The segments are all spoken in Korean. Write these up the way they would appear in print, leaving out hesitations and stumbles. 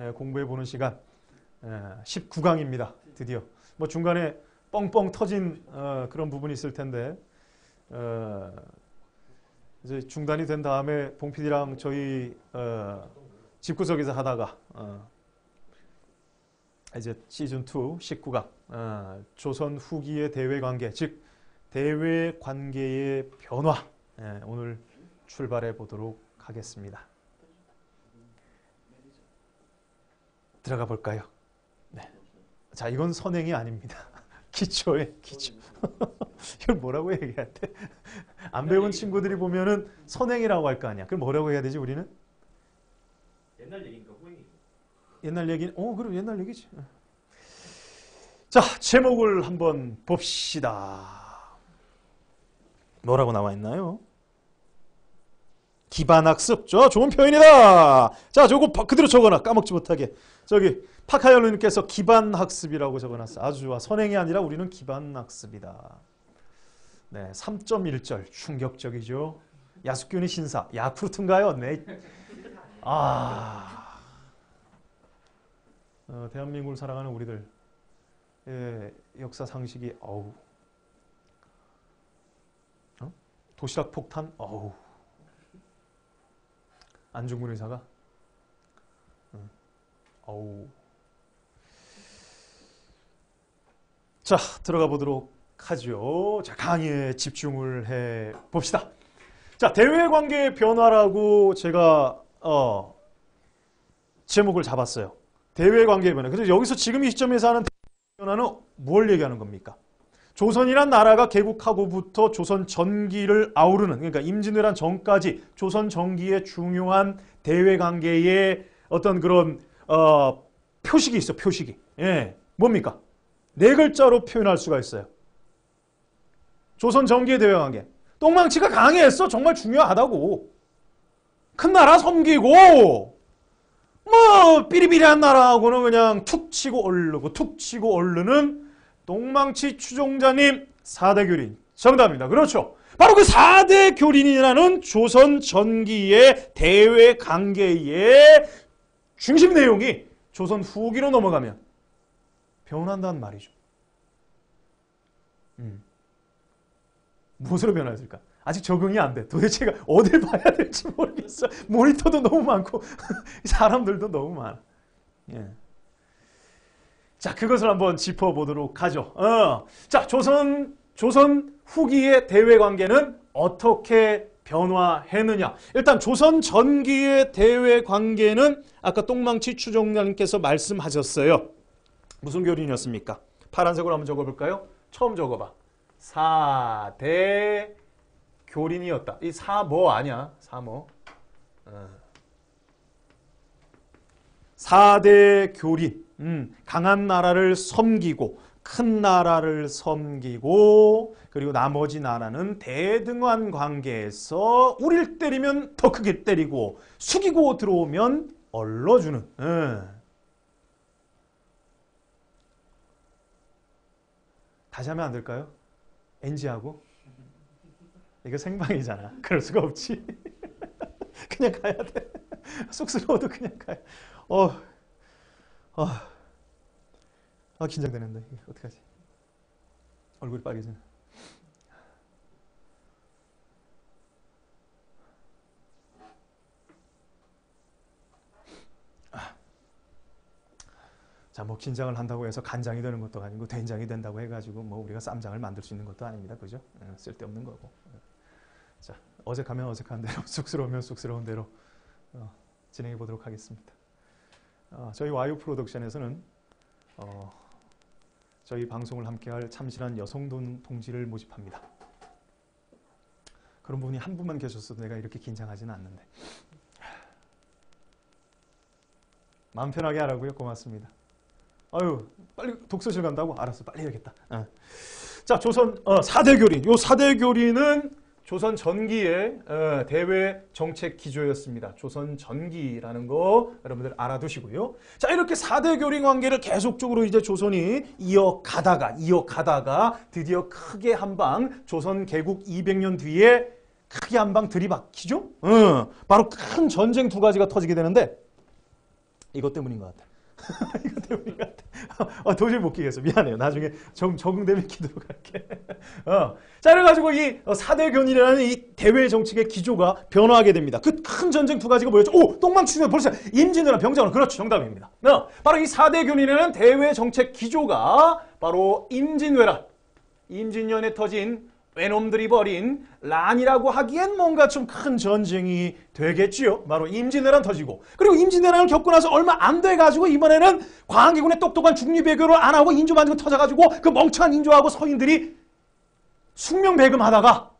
공부해 보는 시간 19강입니다. 드디어 뭐 중간에 뻥뻥 터진 그런 부분이 있을 텐데 이제 중단이 된 다음에 봉 PD랑 저희 집구석에서 하다가 이제 시즌 2 19강 조선 후기의 대외 관계, 즉 대외 관계의 변화 오늘 출발해 보도록 하겠습니다. 들어가 볼까요? 네. 자, 이건 선행이 아닙니다. 기초에 기초. 이걸 뭐라고 얘기해야 돼? 안 배운 친구들이 보면은 선행이라고 할 거 아니야. 그럼 뭐라고 해야 되지 우리는? 옛날 얘기인가 후행인가? 옛날 얘기는 그럼 옛날 얘기지. 자, 제목을 한번 봅시다. 뭐라고 나와 있나요? 기반학습. 좋은 표현이다. 자, 저거 그대로 적어놔. 까먹지 못하게. 저기 파카열루님께서 기반학습이라고 적어놨어. 아주 좋아. 선행이 아니라 우리는 기반학습이다. 네, 3.1절 충격적이죠. 야스쿠니 신사. 야쿠르트인가요? 네. 대한민국을 사랑하는 우리들 역사 상식이 도시락 폭탄 안중근 의사가 자, 들어가 보도록 하죠. 자, 강의에 집중을 해 봅시다. 자, 대외 관계의 변화라고 제가 제목을 잡았어요. 대외 관계의 변화. 그래서 여기서 지금 이 시점에서 하는 변화는 뭘 얘기하는 겁니까? 조선이란 나라가 개국하고부터 조선 전기를 아우르는, 그러니까 임진왜란 전까지 조선 전기의 중요한 대외 관계의 어떤 그런 표식이 있어. 표식이. 뭡니까? 네 글자로 표현할 수가 있어요. 조선 전기의 대외 관계. 똥망치가 강했어. 정말 중요하다고. 큰 나라 섬기고 뭐 삐리삐리한 나라하고는 그냥 툭 치고 오르고 툭 치고 오르는 똥망치 추종자님 4대 교린. 정답입니다. 그렇죠. 바로 그 4대 교린이라는 조선 전기의 대외 관계의 중심 내용이 조선 후기로 넘어가면 변한다는 말이죠. 무엇으로 변화했을까? 아직 적응이 안 돼. 도대체가 어딜 봐야 될지 모르겠어. 모니터도 너무 많고 사람들도 너무 많아. 자, 그것을 한번 짚어보도록 하죠. 자, 조선 후기의 대외 관계는 어떻게 변화했느냐. 일단 조선 전기의 대외 관계는 아까 똥망치 추종자님께서 말씀하셨어요. 무슨 교린이었습니까? 파란색으로 한번 적어볼까요? 처음 적어봐. 4대 교린이었다. 이 사뭐 아니야? 사뭐. 4대 교린. 강한 나라를 섬기고 큰 나라를 섬기고 그리고 나머지 나라는 대등한 관계에서 우리를 때리면 더 크게 때리고 숙이고 들어오면 얼러주는. 다시 하면 안 될까요? NG하고? 이거 생방이잖아. 그럴 수가 없지. 그냥 가야 돼. 쑥스러워도 그냥 가야 돼. 긴장되는데. 어떡하지? 얼굴이 빨개지네. 자, 뭐 긴장을 한다고 해서 간장이 되는 것도 아니고 된장이 된다고 해가지고 뭐 우리가 쌈장을 만들 수 있는 것도 아닙니다. 그죠? 쓸데없는 거고. 자, 어색하면 어색한 대로, 쑥스러우면 쑥스러운 대로 진행해 보도록 하겠습니다. 저희 와유 프로덕션에서는 저희 방송을 함께할 참신한 여성 동지를 모집합니다. 그런 분이 한 분만 계셨어도 내가 이렇게 긴장하지는 않는데. 마음 편하게 하라고요? 고맙습니다. 빨리 독서실 간다고? 알았어, 빨리 해야겠다. 자, 조선 4대 교린. 요 4대 교린은 조선 전기의 대외 정책 기조였습니다. 조선 전기라는 거 여러분들 알아두시고요. 자, 이렇게 4대 교린 관계를 계속적으로 이제 조선이 이어가다가 드디어 크게 한 방, 조선 개국 200년 뒤에 크게 한 방 들이박히죠. 바로 큰 전쟁 두 가지가 터지게 되는데 이것 때문인 것 같아. 이것 때문인 것 같아. 도저히 못 끼겠어. 미안해요. 나중에 적응되면 끼도록 할게. 자, 그래가지고 이 사대교훈이라는 이 대외 정책의 기조가 변화하게 됩니다. 그 큰 전쟁 두 가지가 뭐였죠? 오, 똥망치면 벌써 임진왜란 병자호란. 그렇죠. 정답입니다. 바로 이 사대교훈이라는 대외 정책 기조가 바로 임진왜란. 임진년에 터진 외놈들이 벌인 란이라고 하기엔 뭔가 좀 큰 전쟁이 되겠지요. 바로 임진왜란 터지고, 그리고 임진왜란을 겪고 나서 얼마 안 돼가지고 이번에는 광해군의 똑똑한 중립외교를 안 하고 인조반정 터져가지고 그 멍청한 인조하고 서인들이 숙명배금하다가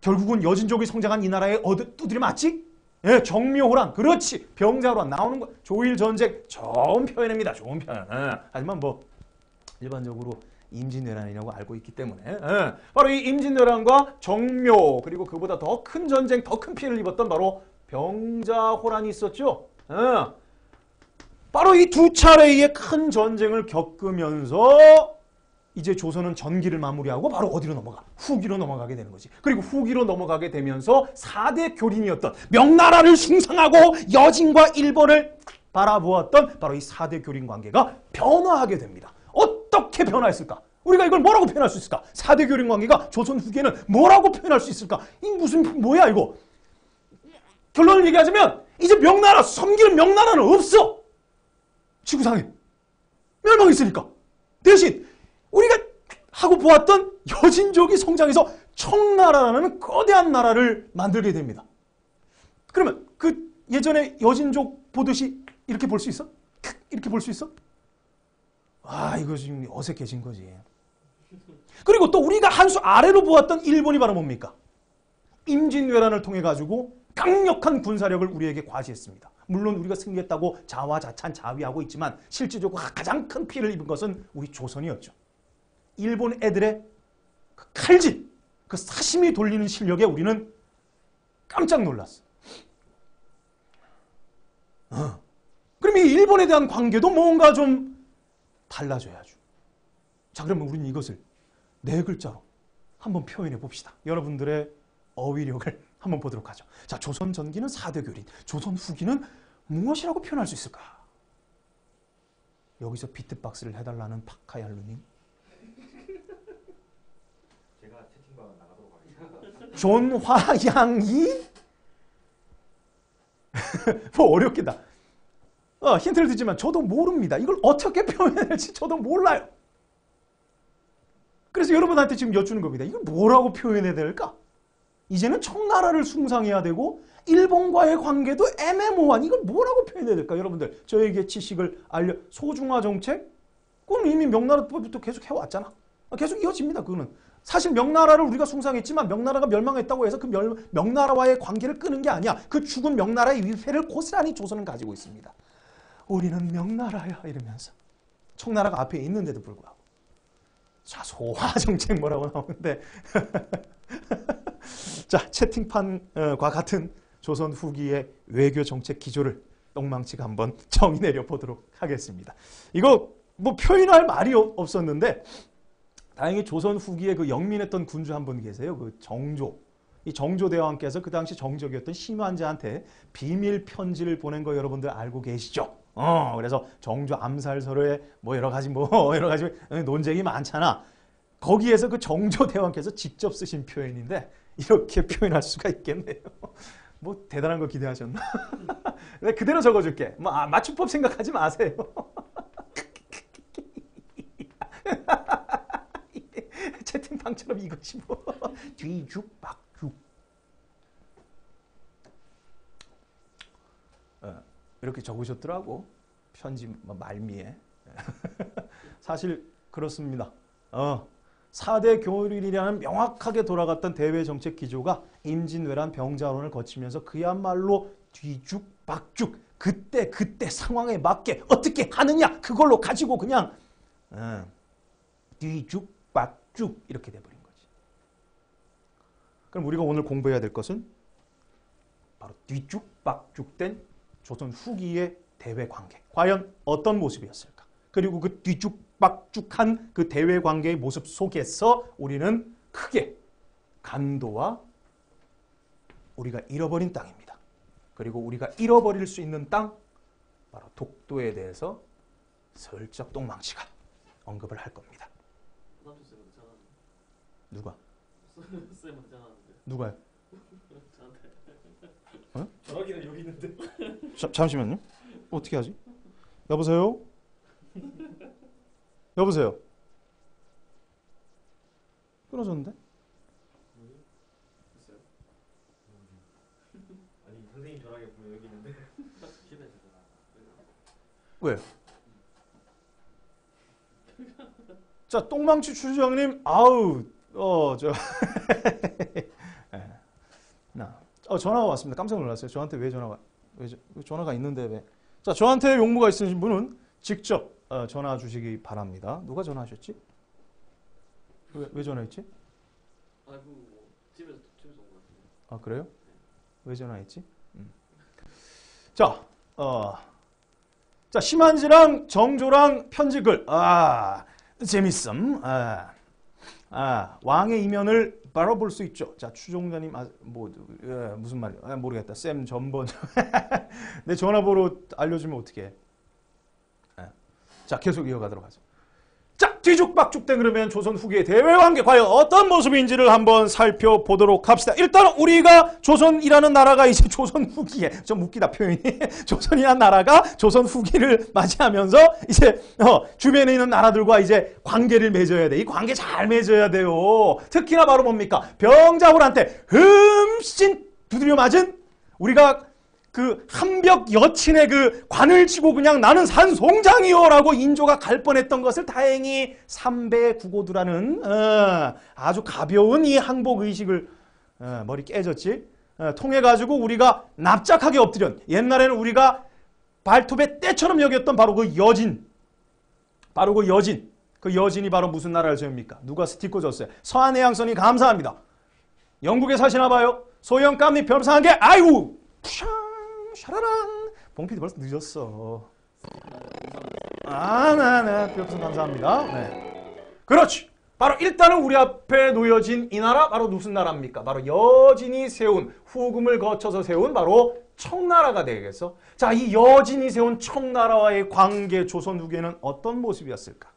결국은 여진족이 성장한 이 나라에 두드려 맞지? 예, 정묘호란. 그렇지. 병자호란 나오는 거. 조일전쟁. 좋은 표현입니다. 좋은 표현. 하지만 뭐 일반적으로 임진왜란이라고 알고 있기 때문에 바로 이 임진왜란과 정묘, 그리고 그보다 더 큰 전쟁, 더 큰 피해를 입었던 바로 병자호란이 있었죠. 바로 이 두 차례의 큰 전쟁을 겪으면서 이제 조선은 전기를 마무리하고 바로 어디로 넘어가? 후기로 넘어가게 되는 거지. 그리고 후기로 넘어가게 되면서 4대 교린이었던, 명나라를 숭상하고 여진과 일본을 바라보았던 바로 이 4대 교린 관계가 변화하게 됩니다. 어떻게 변화했을까? 우리가 이걸 뭐라고 표현할 수 있을까? 4대 교린 관계가 조선 후기에는 뭐라고 표현할 수 있을까? 이 무슨 뭐야 이거? 결론을 얘기하자면 이제 명나라, 섬기는 명나라는 없어. 지구상에 멸망했으니까. 대신 우리가 하고 보았던 여진족이 성장해서 청나라라는 거대한 나라를 만들게 됩니다. 그러면 그 예전에 여진족 보듯이 이렇게 볼 수 있어? 이렇게 볼 수 있어? 아, 이거 지금 어색해진 거지. 그리고 또 우리가 한 수 아래로 보았던 일본이 바로 뭡니까? 임진왜란을 통해 가지고 강력한 군사력을 우리에게 과시했습니다. 물론 우리가 승리했다고 자화자찬 자위하고 있지만 실질적으로 가장 큰 피해를 입은 것은 우리 조선이었죠. 일본 애들의 그 칼질, 그 사심이 돌리는 실력에 우리는 깜짝 놀랐어. 그럼 이 일본에 대한 관계도 뭔가 좀 달라져야죠. 자, 그러면 우리는 이것을 네 글자로 한번 표현해 봅시다. 여러분들의 어휘력을 한번 보도록 하죠. 자, 조선 전기는 4대 교린, 조선 후기는 무엇이라고 표현할 수 있을까? 여기서 비트박스를 해달라는 파카얄루님. 제가 채팅방 나가도록 하겠습니다. 존화양이? 뭐 어렵겠다. 힌트를 드리지만 저도 모릅니다. 이걸 어떻게 표현해야 될지 저도 몰라요. 그래서 여러분한테 지금 여쭈는 겁니다. 이걸 뭐라고 표현해야 될까? 이제는 청나라를 숭상해야 되고 일본과의 관계도 애매모호한, 이걸 뭐라고 표현해야 될까? 여러분들 저에게 지식을 알려. 소중화 정책? 그건 이미 명나라 때부터 계속 해왔잖아. 계속 이어집니다. 그거는 사실 명나라를 우리가 숭상했지만 명나라가 멸망했다고 해서 그 명나라와의 관계를 끄는 게 아니야. 그 죽은 명나라의 위패를 고스란히 조선은 가지고 있습니다. 우리는 명나라야 이러면서 청나라가 앞에 있는데도 불구하고. 자, 소화 정책 뭐라고 나오는데 자, 채팅판과 같은 조선 후기의 외교 정책 기조를 똥망치가 한번 정의 내려 보도록 하겠습니다. 이거 뭐 표현할 말이 없었는데 다행히 조선 후기에 그 영민했던 군주 한 분 계세요. 그 정조. 이 정조대왕께서 그 당시 정적이었던 심환자한테 비밀 편지를 보낸 거 여러분들 알고 계시죠? 그래서 정조 암살서로에 뭐 여러 가지 논쟁이 많잖아. 거기에서 그 정조대왕께서 직접 쓰신 표현인데 이렇게 표현할 수가 있겠네요. 뭐 대단한 거 기대하셨나? 내가 그대로 적어줄게. 뭐 맞춤법 생각하지 마세요. 채팅방처럼 이것이 뭐 뒤죽박죽. 이렇게 적으셨더라고. 편지 말미에. 사실 그렇습니다. 4대 교린이라는 명확하게 돌아갔던 대외 정책 기조가 임진왜란 병자호란을 거치면서 그야말로 뒤죽박죽, 그때 상황에 맞게 어떻게 하느냐 그걸로 가지고 그냥 뒤죽박죽 이렇게 돼버린 거지. 그럼 우리가 오늘 공부해야 될 것은 바로 뒤죽박죽된 조선 후기의 대외 관계. 과연 어떤 모습이었을까? 그리고 그 뒤죽박죽한 그 대외 관계의 모습 속에서 우리는 크게 간도와 우리가 잃어버린 땅입니다. 그리고 우리가 잃어버릴 수 있는 땅, 바로 독도에 대해서 슬쩍 똥망치가 언급을 할 겁니다. 남편 쌤한테 전화하는데. 누가? 쌤한테 전화하는데. 누가요? 저한테. 전화기는 여기 있는데. 잠시만요. 어떻게 하지? 여보세요? 여보세요? 끊어졌는데? 있어요? 아니 선생님 전화기 보면 여기 있는데. 집에서 전화. 왜요? 자, 똥망치 추장님, 아우, 전화가 왔습니다. 깜짝 놀랐어요. 저한테 왜 전화가 있는데 왜? 자, 저한테 용무가 있으신 분은 직접 전화 주시기 바랍니다. 누가 전화하셨지? 왜 전화했지? 아이고 뭐 집에서 온 것 같은데. 아, 그래요? 왜 전화했지? 자, 심한지랑 정조랑 편지글. 재밌음. 왕의 이면을 바로 볼 수 있죠. 자, 추종자님, 무슨 말이야? 모르겠다. 쌤 전번. 내 전화번호 알려주면 어떻게 해? 자, 계속 이어가도록 하죠. 자, 뒤죽박죽된 그러면 조선 후기의 대외관계 과연 어떤 모습인지를 한번 살펴보도록 합시다. 일단 우리가 조선이라는 나라가 이제 조선 후기에 좀 웃기다 표현이 조선이라는 나라가 조선 후기를 맞이하면서 이제 주변에 있는 나라들과 이제 관계를 맺어야 돼. 이 관계 잘 맺어야 돼요. 특히나 바로 뭡니까? 병자호란때 흠씬 두드려 맞은 우리가 그 한벽 여친의 그 관을 치고 그냥 나는 산송장이요라고 인조가 갈 뻔했던 것을 다행히 삼배 구고두라는 아주 가벼운 이 항복 의식을 머리 깨졌지 통해 가지고 우리가 납작하게 엎드려 옛날에는 우리가 발톱의 때처럼 여겼던 바로 그 여진 그 여진이 바로 무슨 나라를 세웁니까? 누가 스티커 줬어요? 서한해양선이 감사합니다. 영국에 사시나 봐요. 소형 깜잎 별상한 게 아이고 샤라란 봉피디 벌써 늦었어. 별풍선 감사합니다. 네. 그렇지. 바로 일단은 우리 앞에 놓여진 이 나라 바로 무슨 나라입니까? 바로 여진이 세운 후금을 거쳐서 세운 바로 청나라가 되겠어. 자, 이 여진이 세운 청나라와의 관계 조선 후기에는 어떤 모습이었을까?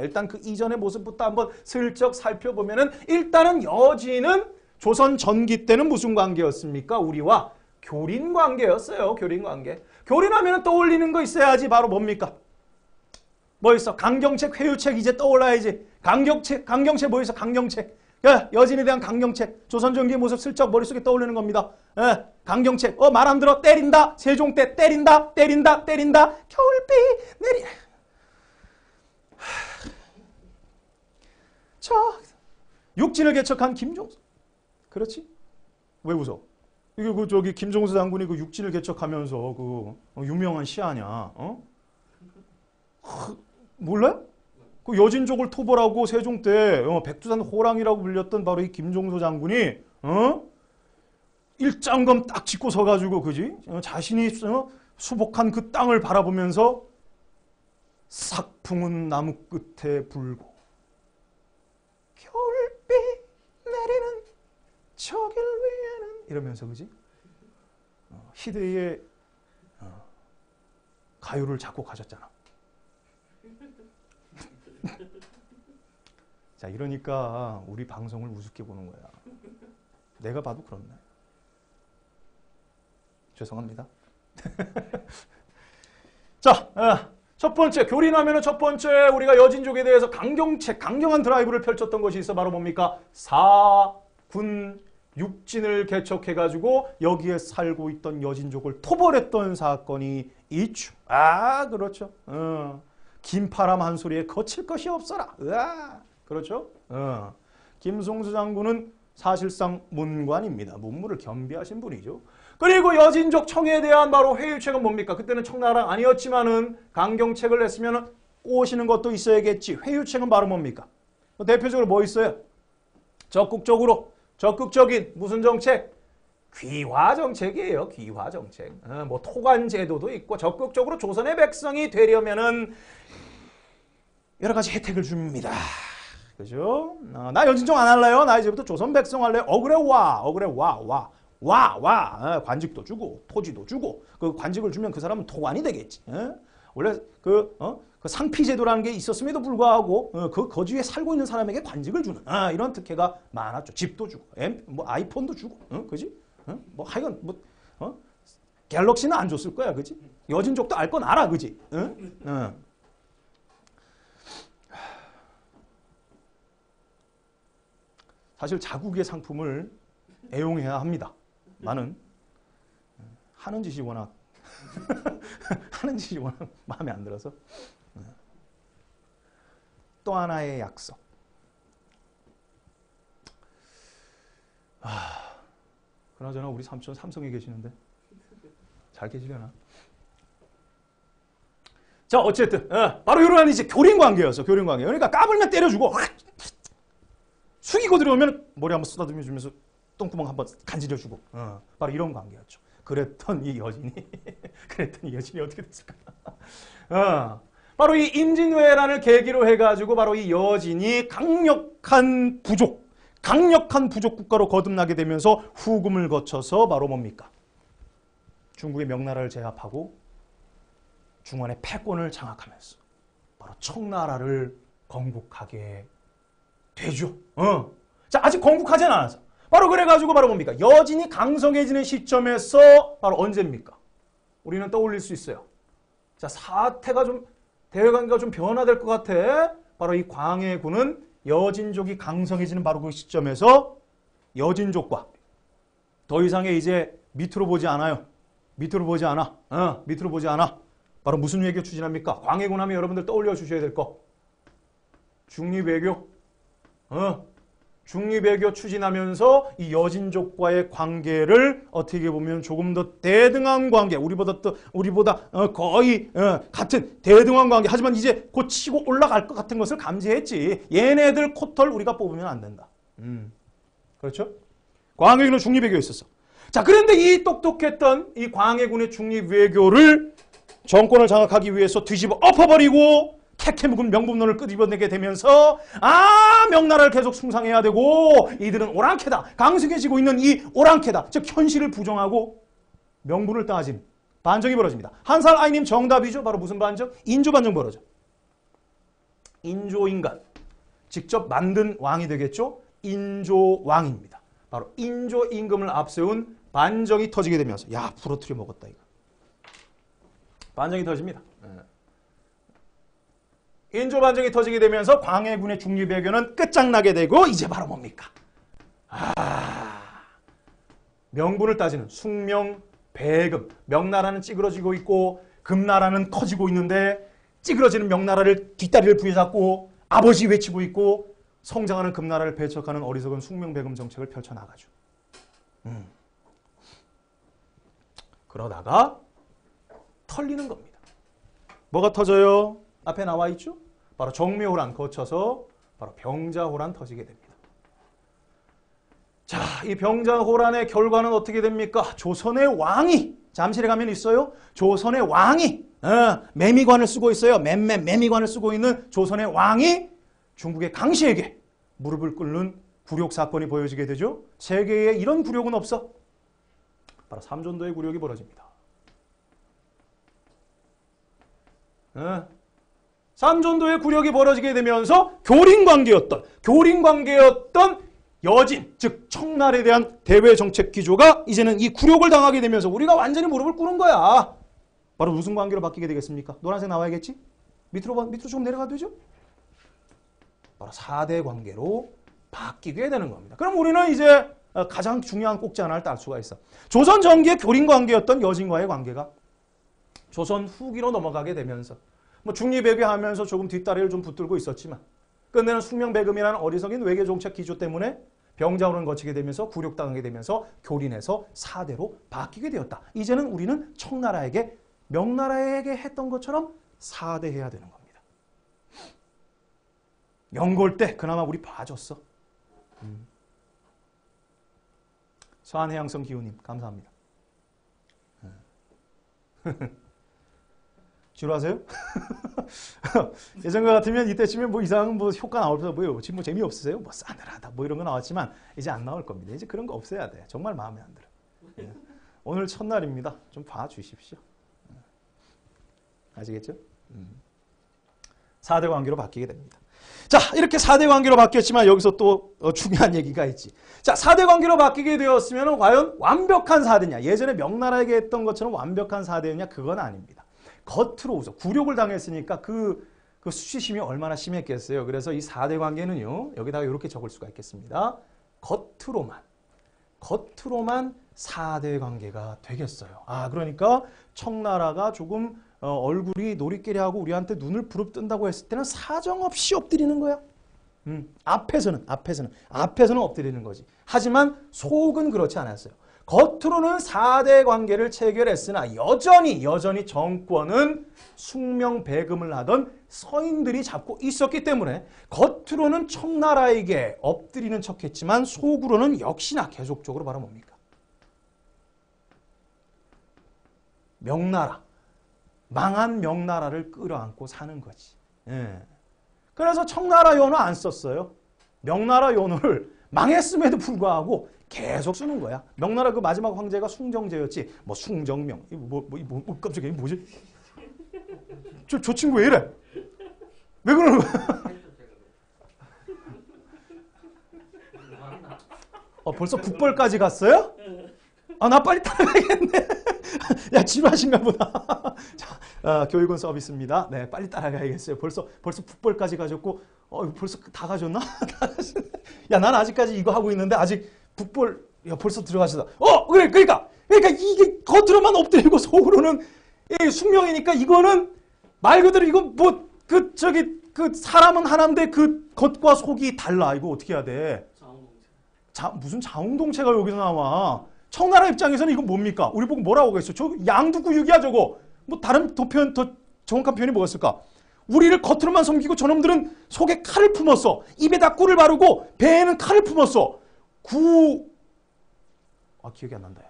일단 그 이전의 모습부터 한번 슬쩍 살펴보면은 일단은 여진은 조선 전기 때는 무슨 관계였습니까? 우리와 교린 관계였어요. 교린 관계. 교린하면 떠올리는 거 있어야지. 바로 뭡니까? 뭐 있어? 강경책, 회유책 이제 떠올라야지. 강경책 뭐 있어? 강경책. 여진에 대한 강경책. 조선 전기의 모습 슬쩍 머릿속에 떠올리는 겁니다. 강경책. 말 안 들어? 때린다. 세종 때 때린다. 겨울비 내리. 육진을 개척한 김종수. 그렇지? 왜 웃어? 이게 김종수 장군이 그 육진을 개척하면서 그 유명한 시 아냐? 몰라요? 그 여진족을 토벌하고 세종 때 백두산 호랑이라고 불렸던 바로 이 김종수 장군이 일장검 딱 짚고 서가지고 그지? 자신이 수복한 그 땅을 바라보면서 삭풍은 나무 끝에 불고 겨울비 내리는 저길 위에는 이러면서 그지? 희대의 가요를 작곡하셨잖아. 자, 이러니까 우리 방송을 우습게 보는 거야. 내가 봐도 그렇네. 죄송합니다. 자, 첫 번째 교린하면은 첫 번째 우리가 여진족에 대해서 강경한 드라이브를 펼쳤던 것이 있어. 바로 뭡니까? 사군 육진을 개척해가지고 여기에 살고 있던 여진족을 토벌했던 사건이 있죠. 그렇죠. 긴파람 한 소리에 거칠 것이 없어라. 그렇죠. 김송수 장군은 사실상 문관입니다. 문무를 겸비하신 분이죠. 그리고 여진족 청에 대한 바로 회유책은 뭡니까? 그때는 청나라 아니었지만은 강경책을 냈으면 꼬시는 것도 있어야겠지. 회유책은 바로 뭡니까? 대표적으로 뭐 있어요? 적극적인 무슨 정책? 귀화 정책이에요. 귀화 정책. 뭐 토관 제도도 있고 적극적으로 조선의 백성이 되려면은 여러 가지 혜택을 줍니다. 그죠? 나 여진족 안 할래요. 나 이제부터 조선 백성 할래요. 억울해 와. 관직도 주고 토지도 주고 그 관직을 주면 그 사람은 토관이 되겠지. 원래 그 상피제도라는 게 있었음에도 불구하고 그 거주에 살고 있는 사람에게 관직을 주는 이런 특혜가 많았죠. 집도 주고 뭐 아이폰도 주고 그지? 뭐 하여간 뭐 갤럭시는 안 줬을 거야, 그지? 여진족도 알 건 알아, 그지? 사실 자국의 상품을 애용해야 합니다. 많은 하는 짓이 워낙 마음에 안 들어서. 또 하나의 약속. 그나저나 우리 삼촌 삼성에 계시는데 잘 계시려나? 자, 어쨌든 바로 이런 이제 교린 관계였어. 교린 관계. 그러니까 까불면 때려주고 숙이고 들어오면 머리 한번 쓰다듬어 주면서 똥구멍 한번 간지려주고 바로 이런 관계였죠. 그랬던 이 여진이 어떻게 됐을까? 바로 이 임진왜란을 계기로 해가지고 바로 이 여진이 강력한 부족 국가로 거듭나게 되면서 후금을 거쳐서 바로 뭡니까? 중국의 명나라를 제압하고 중원의 패권을 장악하면서 바로 청나라를 건국하게 되죠. 자, 아직 건국하진 않아서. 바로 그래가지고 바로 뭡니까? 여진이 강성해지는 시점에서 바로 언제입니까? 우리는 떠올릴 수 있어요. 자, 사태가 좀 대외관계가 좀 변화될 것 같아. 바로 이 광해군은 여진족이 강성해지는 바로 그 시점에서 여진족과 더 이상의 이제 밑으로 보지 않아요. 밑으로 보지 않아. 바로 무슨 외교 추진합니까? 광해군 하면 여러분들 떠올려 주셔야 될 거. 중립외교. 중립외교 추진하면서 이 여진족과의 관계를 어떻게 보면 조금 더 대등한 관계, 우리보다 거의 같은 대등한 관계. 하지만 이제 곧 치고 올라갈 것 같은 것을 감지했지. 얘네들 코털 우리가 뽑으면 안 된다. 그렇죠? 광해군은 중립외교에 있었어. 자, 그런데 이 똑똑했던 이 광해군의 중립외교를 정권을 장악하기 위해서 뒤집어 엎어버리고 캐캐 묵은 명분론을 끄집어내게 되면서 명나라를 계속 숭상해야 되고 이들은 오랑캐다. 강성해지고 있는 이 오랑캐다. 즉 현실을 부정하고 명분을 따진 반정이 벌어집니다. 한살 아이님 정답이죠. 바로 무슨 반정? 인조 반정 벌어져. 인조인간. 직접 만든 왕이 되겠죠. 인조왕입니다. 바로 인조 임금을 앞세운 반정이 터지게 되면서 부러뜨려 먹었다 이거. 반정이 터집니다. 인조 반정이 터지게 되면서 광해군의 중립외교는 끝장나게 되고 이제 바로 뭡니까? 명분을 따지는 숭명배금. 명나라는 찌그러지고 있고 금나라는 커지고 있는데 찌그러지는 명나라를 뒷다리를 부여잡고 아버지 외치고 있고 성장하는 금나라를 배척하는 어리석은 숭명배금 정책을 펼쳐나가죠. 그러다가 털리는 겁니다. 뭐가 터져요? 앞에 나와 있죠? 바로 정묘호란 거쳐서 바로 병자호란 터지게 됩니다. 자, 이 병자호란의 결과는 어떻게 됩니까? 조선의 왕이 잠실에 가면 있어요. 조선의 왕이 매미관을 쓰고 있어요. 매미관을 쓰고 있는 조선의 왕이 중국의 강시에게 무릎을 꿇는 굴욕 사건이 보여지게 되죠. 세계에 이런 굴욕은 없어. 바로 삼전도의 굴욕이 벌어집니다. 삼전도의 굴욕이 벌어지게 되면서 교린관계였던 여진, 즉 청나라에 대한 대외 정책 기조가 이제는 이 굴욕을 당하게 되면서 우리가 완전히 무릎을 꿇은 거야. 바로 무슨 관계로 바뀌게 되겠습니까? 노란색 나와야겠지? 밑으로 조금 내려가도 되죠? 바로 4대 관계로 바뀌게 되는 겁니다. 그럼 우리는 이제 가장 중요한 꼭지 하나를 딸 수가 있어. 조선 전기의 교린관계였던 여진과의 관계가 조선 후기로 넘어가게 되면서 뭐 중립외교하면서 조금 뒷다리를 좀 붙들고 있었지만 끝내는 숭명배금이라는 어리석인 외교정책 기조 때문에 병자호란을 거치게 되면서 굴욕당하게 되면서 교린에서 4대로 바뀌게 되었다. 이제는 우리는 청나라에게 명나라에게 했던 것처럼 4대 해야 되는 겁니다. 영골 때 그나마 우리 봐줬어. 서한해양성 기후님 감사합니다. 지루하세요? 예전과 같으면 이때쯤에 뭐 이상한 뭐 효과 나올 거 지금 뭐 재미없으세요? 뭐 싸늘하다 뭐 이런 거 나왔지만 이제 안 나올 겁니다. 이제 그런 거 없애야 돼. 정말 마음에 안 들어. 예. 오늘 첫날입니다. 좀 봐주십시오. 아시겠죠? 4대 관계로 바뀌게 됩니다. 자, 이렇게 4대 관계로 바뀌었지만 여기서 또 중요한 얘기가 있지. 자, 4대 관계로 바뀌게 되었으면 과연 완벽한 4대냐? 예전에 명나라에게 했던 것처럼 완벽한 4대였냐? 그건 아닙니다. 겉으로 우선 굴욕을 당했으니까 그 수치심이 얼마나 심했겠어요. 그래서 이 4대 관계는요. 여기다가 이렇게 적을 수가 있겠습니다. 겉으로만 4대 관계가 되겠어요. 아, 그러니까 청나라가 조금 얼굴이 노리끼리하고 우리한테 눈을 부릅뜬다고 했을 때는 사정없이 엎드리는 거야. 앞에서는 엎드리는 거지. 하지만 속은 그렇지 않았어요. 겉으로는 4대 관계를 체결했으나 여전히 정권은 숙명배금을 하던 서인들이 잡고 있었기 때문에 겉으로는 청나라에게 엎드리는 척했지만 속으로는 역시나 계속적으로 바로 뭡니까? 명나라. 망한 명나라를 끌어안고 사는 거지. 예. 그래서 청나라 연호 안 썼어요. 명나라 연호를 망했음에도 불구하고 계속 쓰는 거야. 명나라 그 마지막 황제가 숭정제였지. 뭐 숭정명. 깜짝이야. 뭐지? 저 친구 왜 이래? 왜 그러는 거야? 벌써 북벌까지 갔어요? 아, 나 빨리 따라가야겠네. 야, 지루하신가 보다. 자, 교육은 서비스입니다. 네, 빨리 따라가야겠어요. 벌써 북벌까지 가셨고, 벌써 다 가셨나? 다 가셨네. 야, 난 아직까지 이거 하고 있는데 아직 북벌, 야, 벌써 들어가시다. 그러니까 이게 겉으로만 엎드리고 속으로는 이 숙명이니까 이거는 말 그대로 이거 사람은 하나인데 그 겉과 속이 달라. 이거 어떻게 해야 돼? 무슨 자웅동체가 여기서 나와? 청나라 입장에서는 이건 뭡니까? 우리 보고 뭐라고 하겠어? 저 양두구육이야 저거. 뭐 다른 더 정확한 표현이 뭐였을까? 우리를 겉으로만 섬기고 저놈들은 속에 칼을 품었어. 입에다 꿀을 바르고 배에는 칼을 품었어. 기억이 안 난다요.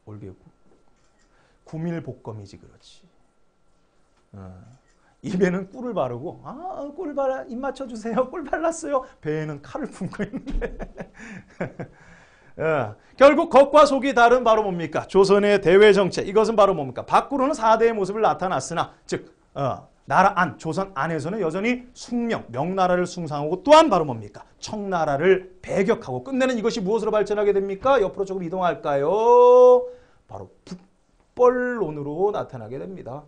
올개구. 구밀복검이지 그렇지. 입에는 꿀을 바르고 꿀 발라 입 맞춰주세요. 꿀 발랐어요. 배에는 칼을 품고 있는데 결국 겉과 속이 다른 바로 뭡니까? 조선의 대외 정책. 이것은 바로 뭡니까? 밖으로는 4대의 모습을 나타났으나 즉 나라 안, 조선 안에서는 여전히 숙명, 명나라를 숭상하고 또한 바로 뭡니까? 청나라를 배격하고 끝내는 이것이 무엇으로 발전하게 됩니까? 옆으로 조금 이동할까요? 바로 북벌론으로 나타나게 됩니다.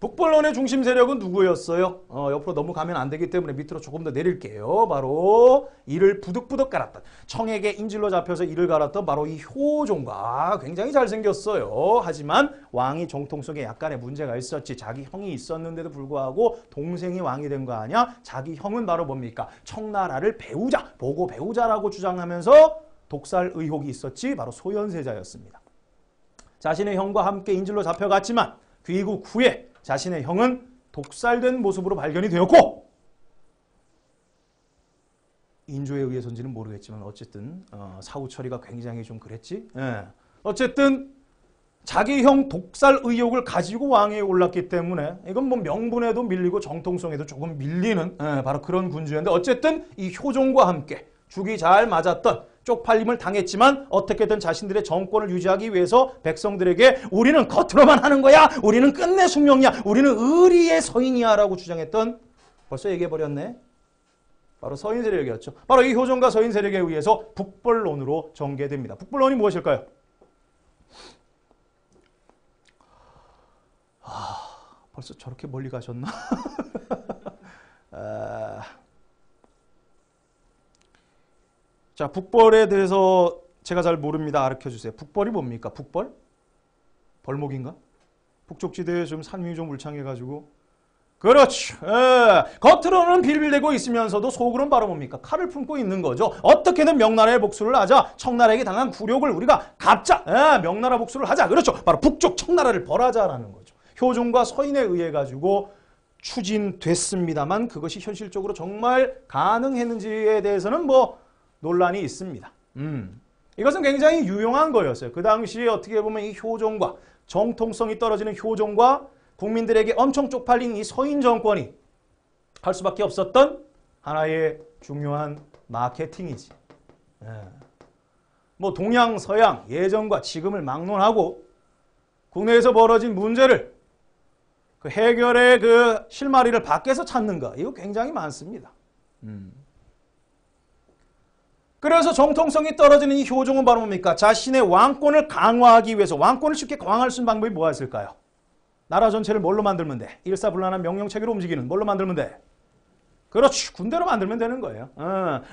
북벌론의 중심 세력은 누구였어요? 옆으로 넘어가면 안 되기 때문에 밑으로 조금 더 내릴게요. 바로 이를 부득부득 갈았던, 청에게 인질로 잡혀서 이를 갈았던 바로 이 효종과 굉장히 잘생겼어요. 하지만 왕이 정통성에 약간의 문제가 있었지. 자기 형이 있었는데도 불구하고 동생이 왕이 된 거 아니야? 자기 형은 바로 뭡니까? 청나라를 배우자, 보고 배우자라고 주장하면서 독살 의혹이 있었지. 바로 소현세자였습니다. 자신의 형과 함께 인질로 잡혀갔지만 귀국 후에 자신의 형은 독살된 모습으로 발견이 되었고, 인조에 의해서인지는 모르겠지만 어쨌든 사후 처리가 굉장히 좀 그랬지. 어쨌든 자기 형 독살 의혹을 가지고 왕위에 올랐기 때문에 이건 뭐 명분에도 밀리고 정통성에도 조금 밀리는 바로 그런 군주였는데, 어쨌든 이 효종과 함께 죽이 잘 맞았던, 쪽팔림을 당했지만 어떻게든 자신들의 정권을 유지하기 위해서 백성들에게 우리는 겉으로만 하는 거야, 우리는 끝내 숙명이야, 우리는 의리의 서인이야 라고 주장했던, 벌써 얘기해버렸네. 바로 서인 세력이었죠. 바로 이 효종과 서인 세력에 의해서 북벌론으로 전개됩니다. 북벌론이 무엇일까요? 벌써 저렇게 멀리 가셨나? 자, 북벌에 대해서 제가 잘 모릅니다. 가르쳐주세요. 북벌이 뭡니까? 북벌? 벌목인가? 북쪽지대에 좀 산 위에 좀 울창해가지고. 그렇죠. 겉으로는 빌빌대고 있으면서도 속으로는 바로 뭡니까? 칼을 품고 있는 거죠. 어떻게든 명나라의 복수를 하자. 청나라에게 당한 굴욕을 우리가 갚자. 명나라 복수를 하자. 그렇죠. 바로 북쪽 청나라를 벌하자라는 거죠. 효종과 서인에 의해 가지고 추진됐습니다만 그것이 현실적으로 정말 가능했는지에 대해서는 뭐 논란이 있습니다. 이것은 굉장히 유용한 거였어요. 그 당시에 어떻게 보면 이 효종과, 정통성이 떨어지는 효종과 국민들에게 엄청 쪽팔린 이 서인 정권이 할 수밖에 없었던 하나의 중요한 마케팅이지. 뭐 동양, 서양, 예전과 지금을 막론하고 국내에서 벌어진 문제를 그 해결의 그 실마리를 밖에서 찾는가 이거 굉장히 많습니다. 그래서 정통성이 떨어지는 이 효종은 바로 뭡니까? 자신의 왕권을 강화하기 위해서 왕권을 쉽게 강화할 수 있는 방법이 뭐가 있을까요? 나라 전체를 뭘로 만들면 돼? 일사불란한 명령체계로 움직이는 뭘로 만들면 돼? 그렇지. 군대로 만들면 되는 거예요.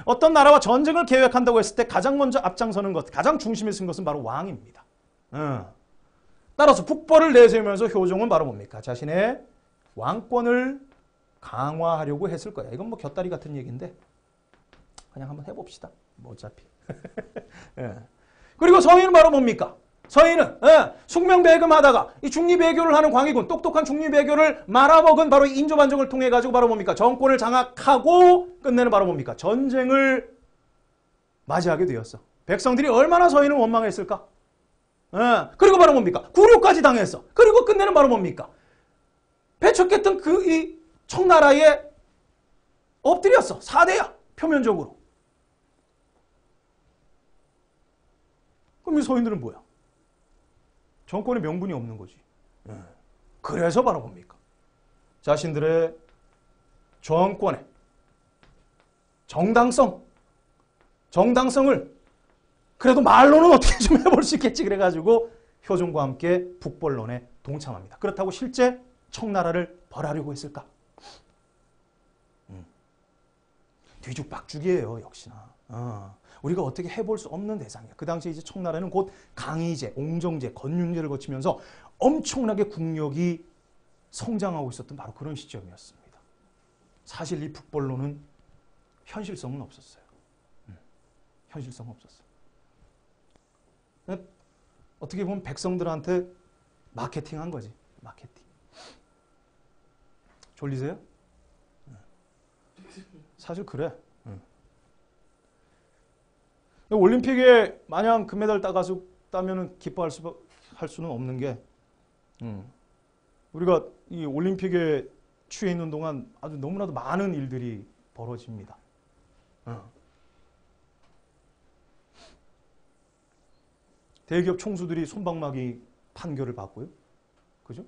어떤 나라와 전쟁을 계획한다고 했을 때 가장 먼저 앞장서는 것, 가장 중심에 쓴 것은 바로 왕입니다. 따라서 북벌을 내세우면서 효종은 바로 뭡니까? 자신의 왕권을 강화하려고 했을 거야. 이건 뭐 곁다리 같은 얘기인데 그냥 한번 해봅시다. 뭐 어차피. 그리고 서인은 바로 뭡니까? 서인은 숙명배금하다가 이 중리배교를 하는 광해군, 똑똑한 중리배교를 말아먹은 바로 인조반정을 통해 가지고 바로 뭡니까? 정권을 장악하고 끝내는 바로 뭡니까? 전쟁을 맞이하게 되었어. 백성들이 얼마나 서인을 원망했을까? 그리고 바로 뭡니까? 굴욕까지 당했어. 그리고 끝내는 바로 뭡니까? 배척했던 그 이 청나라에 엎드렸어. 4대야. 표면적으로. 그럼 이 서인들은 뭐야? 정권의 명분이 없는 거지. 그래서 바로 뭡니까? 자신들의 정권의 정당성을 그래도 말로는 어떻게 좀 해볼 수 있겠지 그래가지고 효종과 함께 북벌론에 동참합니다. 그렇다고 실제 청나라를 벌하려고 했을까? 뒤죽박죽이에요. 역시나. 우리가 어떻게 해볼 수 없는 대상이야. 그 당시에 이제 청나라는 곧 강희제, 옹정제, 건륜제를 거치면서 엄청나게 국력이 성장하고 있었던 바로 그런 시점이었습니다. 사실 이 북벌론은 현실성은 없었어요. 현실성은 없었어요. 어떻게 보면 백성들한테 마케팅한 거지. 마케팅. 졸리세요? 사실 그래. 올림픽에 마냥 금메달 따면 기뻐할 수는 없는 게 우리가 이 올림픽에 취해 있는 동안 아주 너무나도 많은 일들이 벌어집니다. 대기업 총수들이 손방망이 판결을 받고요. 그죠?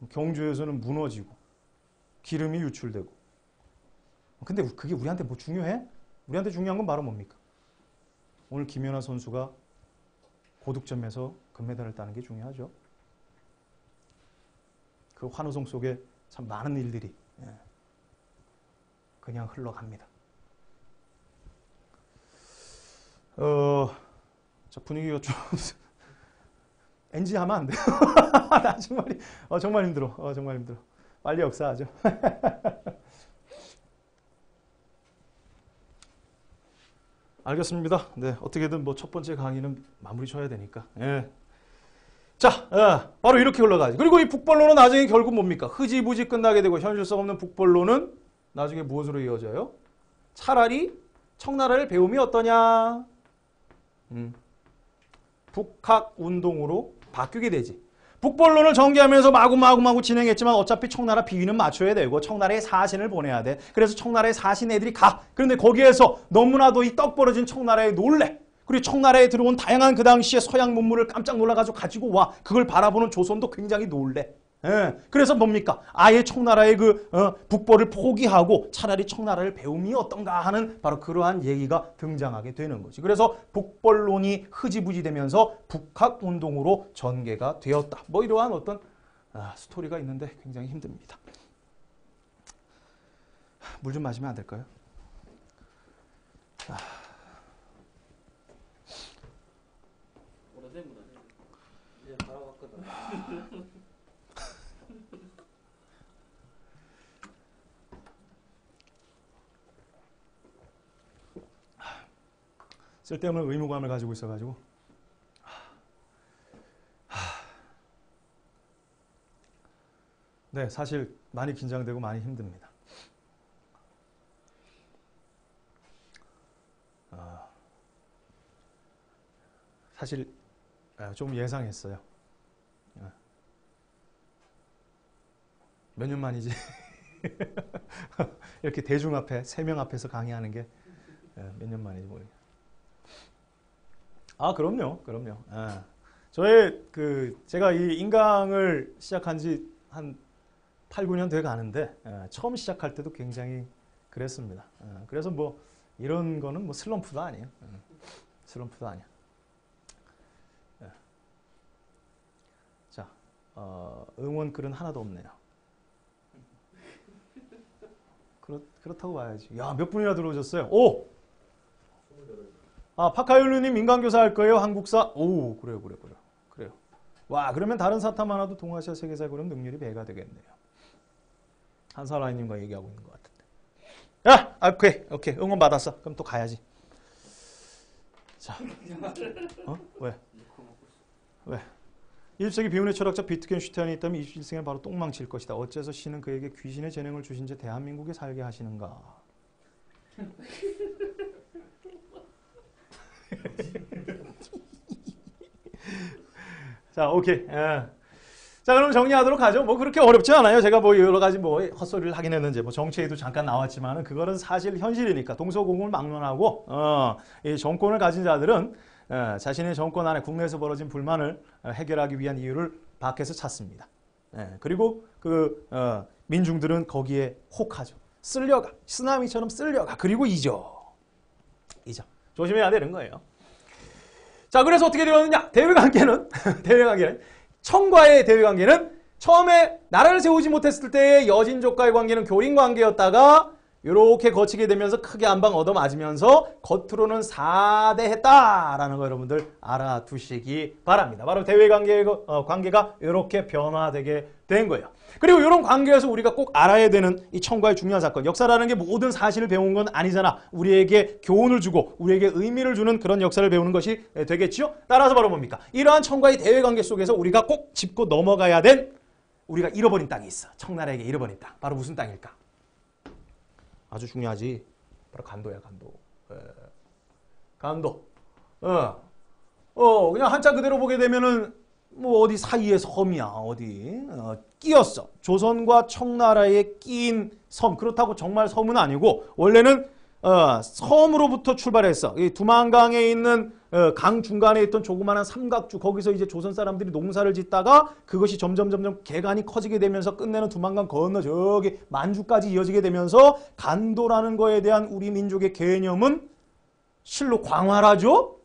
경주에서는 무너지고 기름이 유출되고. 근데 그게 우리한테 뭐 중요해? 우리한테 중요한 건 바로 뭡니까? 오늘 김연아 선수가 고득점에서 금메달을 따는 게 중요하죠. 그 환호성 속에 참 많은 일들이 그냥 흘러갑니다. 자, 분위기가 좀 NG 하면 안 돼요. 나 정말 힘들어. 정말 힘들어. 빨리 역사하죠. 알겠습니다. 네, 어떻게든 뭐 첫 번째 강의는 마무리 쳐야 되니까. 자, 바로 이렇게 흘러가지. 그리고 이 북벌론은 나중에 결국 뭡니까? 흐지부지 끝나게 되고 현실성 없는 북벌론은 나중에 무엇으로 이어져요? 차라리 청나라를 배움이 어떠냐? 북학운동으로 바뀌게 되지. 북벌론을 전개하면서 마구마구 진행했지만 어차피 청나라 비위는 맞춰야 되고 청나라에 사신을 보내야 돼. 그래서 청나라에 사신 애들이 가. 그런데 거기에서 너무나도 이 떡 벌어진 청나라에 놀래. 그리고 청나라에 들어온 다양한 그 당시의 서양 문물을 깜짝 놀라가지고 가지고 와. 그걸 바라보는 조선도 굉장히 놀래. 그래서 뭡니까? 아예 청나라의 그 북벌을 포기하고 차라리 청나라를 배움이 어떤가 하는 바로 그러한 얘기가 등장하게 되는 거지. 그래서 북벌론이 흐지부지 되면서 북학운동으로 전개가 되었다. 뭐 이러한 어떤 스토리가 있는데 굉장히 힘듭니다. 물 좀 마시면 안 될까요? 오래된 분 아니에요? 이제 바로 갔거든. 쓸데없는 의무감을 가지고 있어가지고 네, 사실 많이 긴장되고 많이 힘듭니다. 사실 좀 예상했어요. 몇 년 만이지 이렇게 대중 앞에 3명 앞에서 강의하는 게 몇 년 만인지 모르겠어요. 아, 그럼요. 그럼요. 저의 제가 이 인강을 시작한 지 한 8, 9년 돼 가는데 처음 시작할 때도 굉장히 그랬습니다. 그래서 뭐 이런 거는 뭐 슬럼프도 아니에요. 슬럼프도 아니야. 자, 응원 글은 하나도 없네요. 그렇다고 봐야지. 야, 몇 분이나 들어오셨어요? 오! 아, 파카율루님 인간교사 할 거예요? 한국사? 오, 그래요. 와, 그러면 다른 사탐 하나도 동아시아 세계사 그럼 능률이 배가 되겠네요. 한사라이님과 얘기하고 있는 것 같은데. 야, 오케이. 응원 받았어. 그럼 또 가야지. 자, 왜? 20세기 비운의 철학자 비트겐슈타인이 있다면 21세기는 바로 똥망칠 것이다. 어째서 신은 그에게 귀신의 재능을 주신 채 대한민국에 살게 하시는가? 자, 오케이. 자, 그럼 정리하도록 하죠. 뭐 그렇게 어렵지 않아요. 제가 뭐 여러 가지 뭐 헛소리를 하긴 했는지 뭐 정치에도 잠깐 나왔지만은 그거는 사실 현실이니까 동서고금을 막론하고 이 정권을 가진 자들은 자신의 정권 안에 국내에서 벌어진 불만을 해결하기 위한 이유를 밖에서 찾습니다. 그리고 민중들은 거기에 혹하죠. 쓸려가. 쓰나미처럼 쓸려가. 그리고 잊어. 조심해야 되는 거예요. 자, 그래서 어떻게 되었느냐? 대외관계는 청과의 대외관계는 처음에 나라를 세우지 못했을 때의 여진족과의 관계는 교린관계였다가 이렇게 거치게 되면서 크게 한 방 얻어맞으면서 겉으로는 사대했다라는 거 여러분들 알아두시기 바랍니다. 바로 관계가 이렇게 변화되게 된 거예요. 그리고 이런 관계에서 우리가 꼭 알아야 되는 이 청과의 중요한 사건. 역사라는 게 모든 사실을 배운 건 아니잖아. 우리에게 교훈을 주고 우리에게 의미를 주는 그런 역사를 배우는 것이 되겠죠. 따라서 바로 뭡니까? 이러한 청과의 대외관계 속에서 우리가 꼭 짚고 넘어가야 된 우리가 잃어버린 땅이 있어. 청나라에게 잃어버린 땅. 바로 무슨 땅일까? 아주 중요하지. 바로 간도야, 간도. 간도. 그냥 한자 그대로 보게 되면은 뭐 어디 사이의 섬이야. 어디 끼었어. 조선과 청나라에 끼인 섬. 그렇다고 정말 섬은 아니고 원래는 섬으로부터 출발했어. 이 두만강에 있는 강 중간에 있던 조그마한 삼각주, 거기서 이제 조선 사람들이 농사를 짓다가 그것이 점점 개간이 커지게 되면서 끝내는 두만강 건너 저기 만주까지 이어지게 되면서 간도라는 거에 대한 우리 민족의 개념은 실로 광활하죠.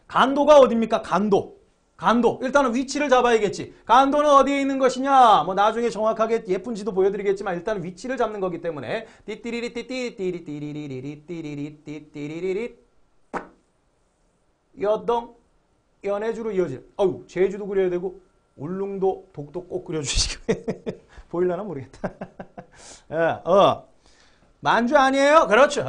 간도가 어딥니까? 간도. 일단은 위치를 잡아야겠지. 간도는 어디에 있는 것이냐? 뭐 나중에 정확하게 예쁜 지도 보여드리겠지만 일단 위치를 잡는 거기 때문에 띠띠리리 띠띠리리리리리리 띠리리 띠띠리리리 여동 연해주로 이어질. 제주도 그려야 되고 울릉도 독도 꼭 그려주시고 보일려나 모르겠다. 만주 아니에요? 그렇죠.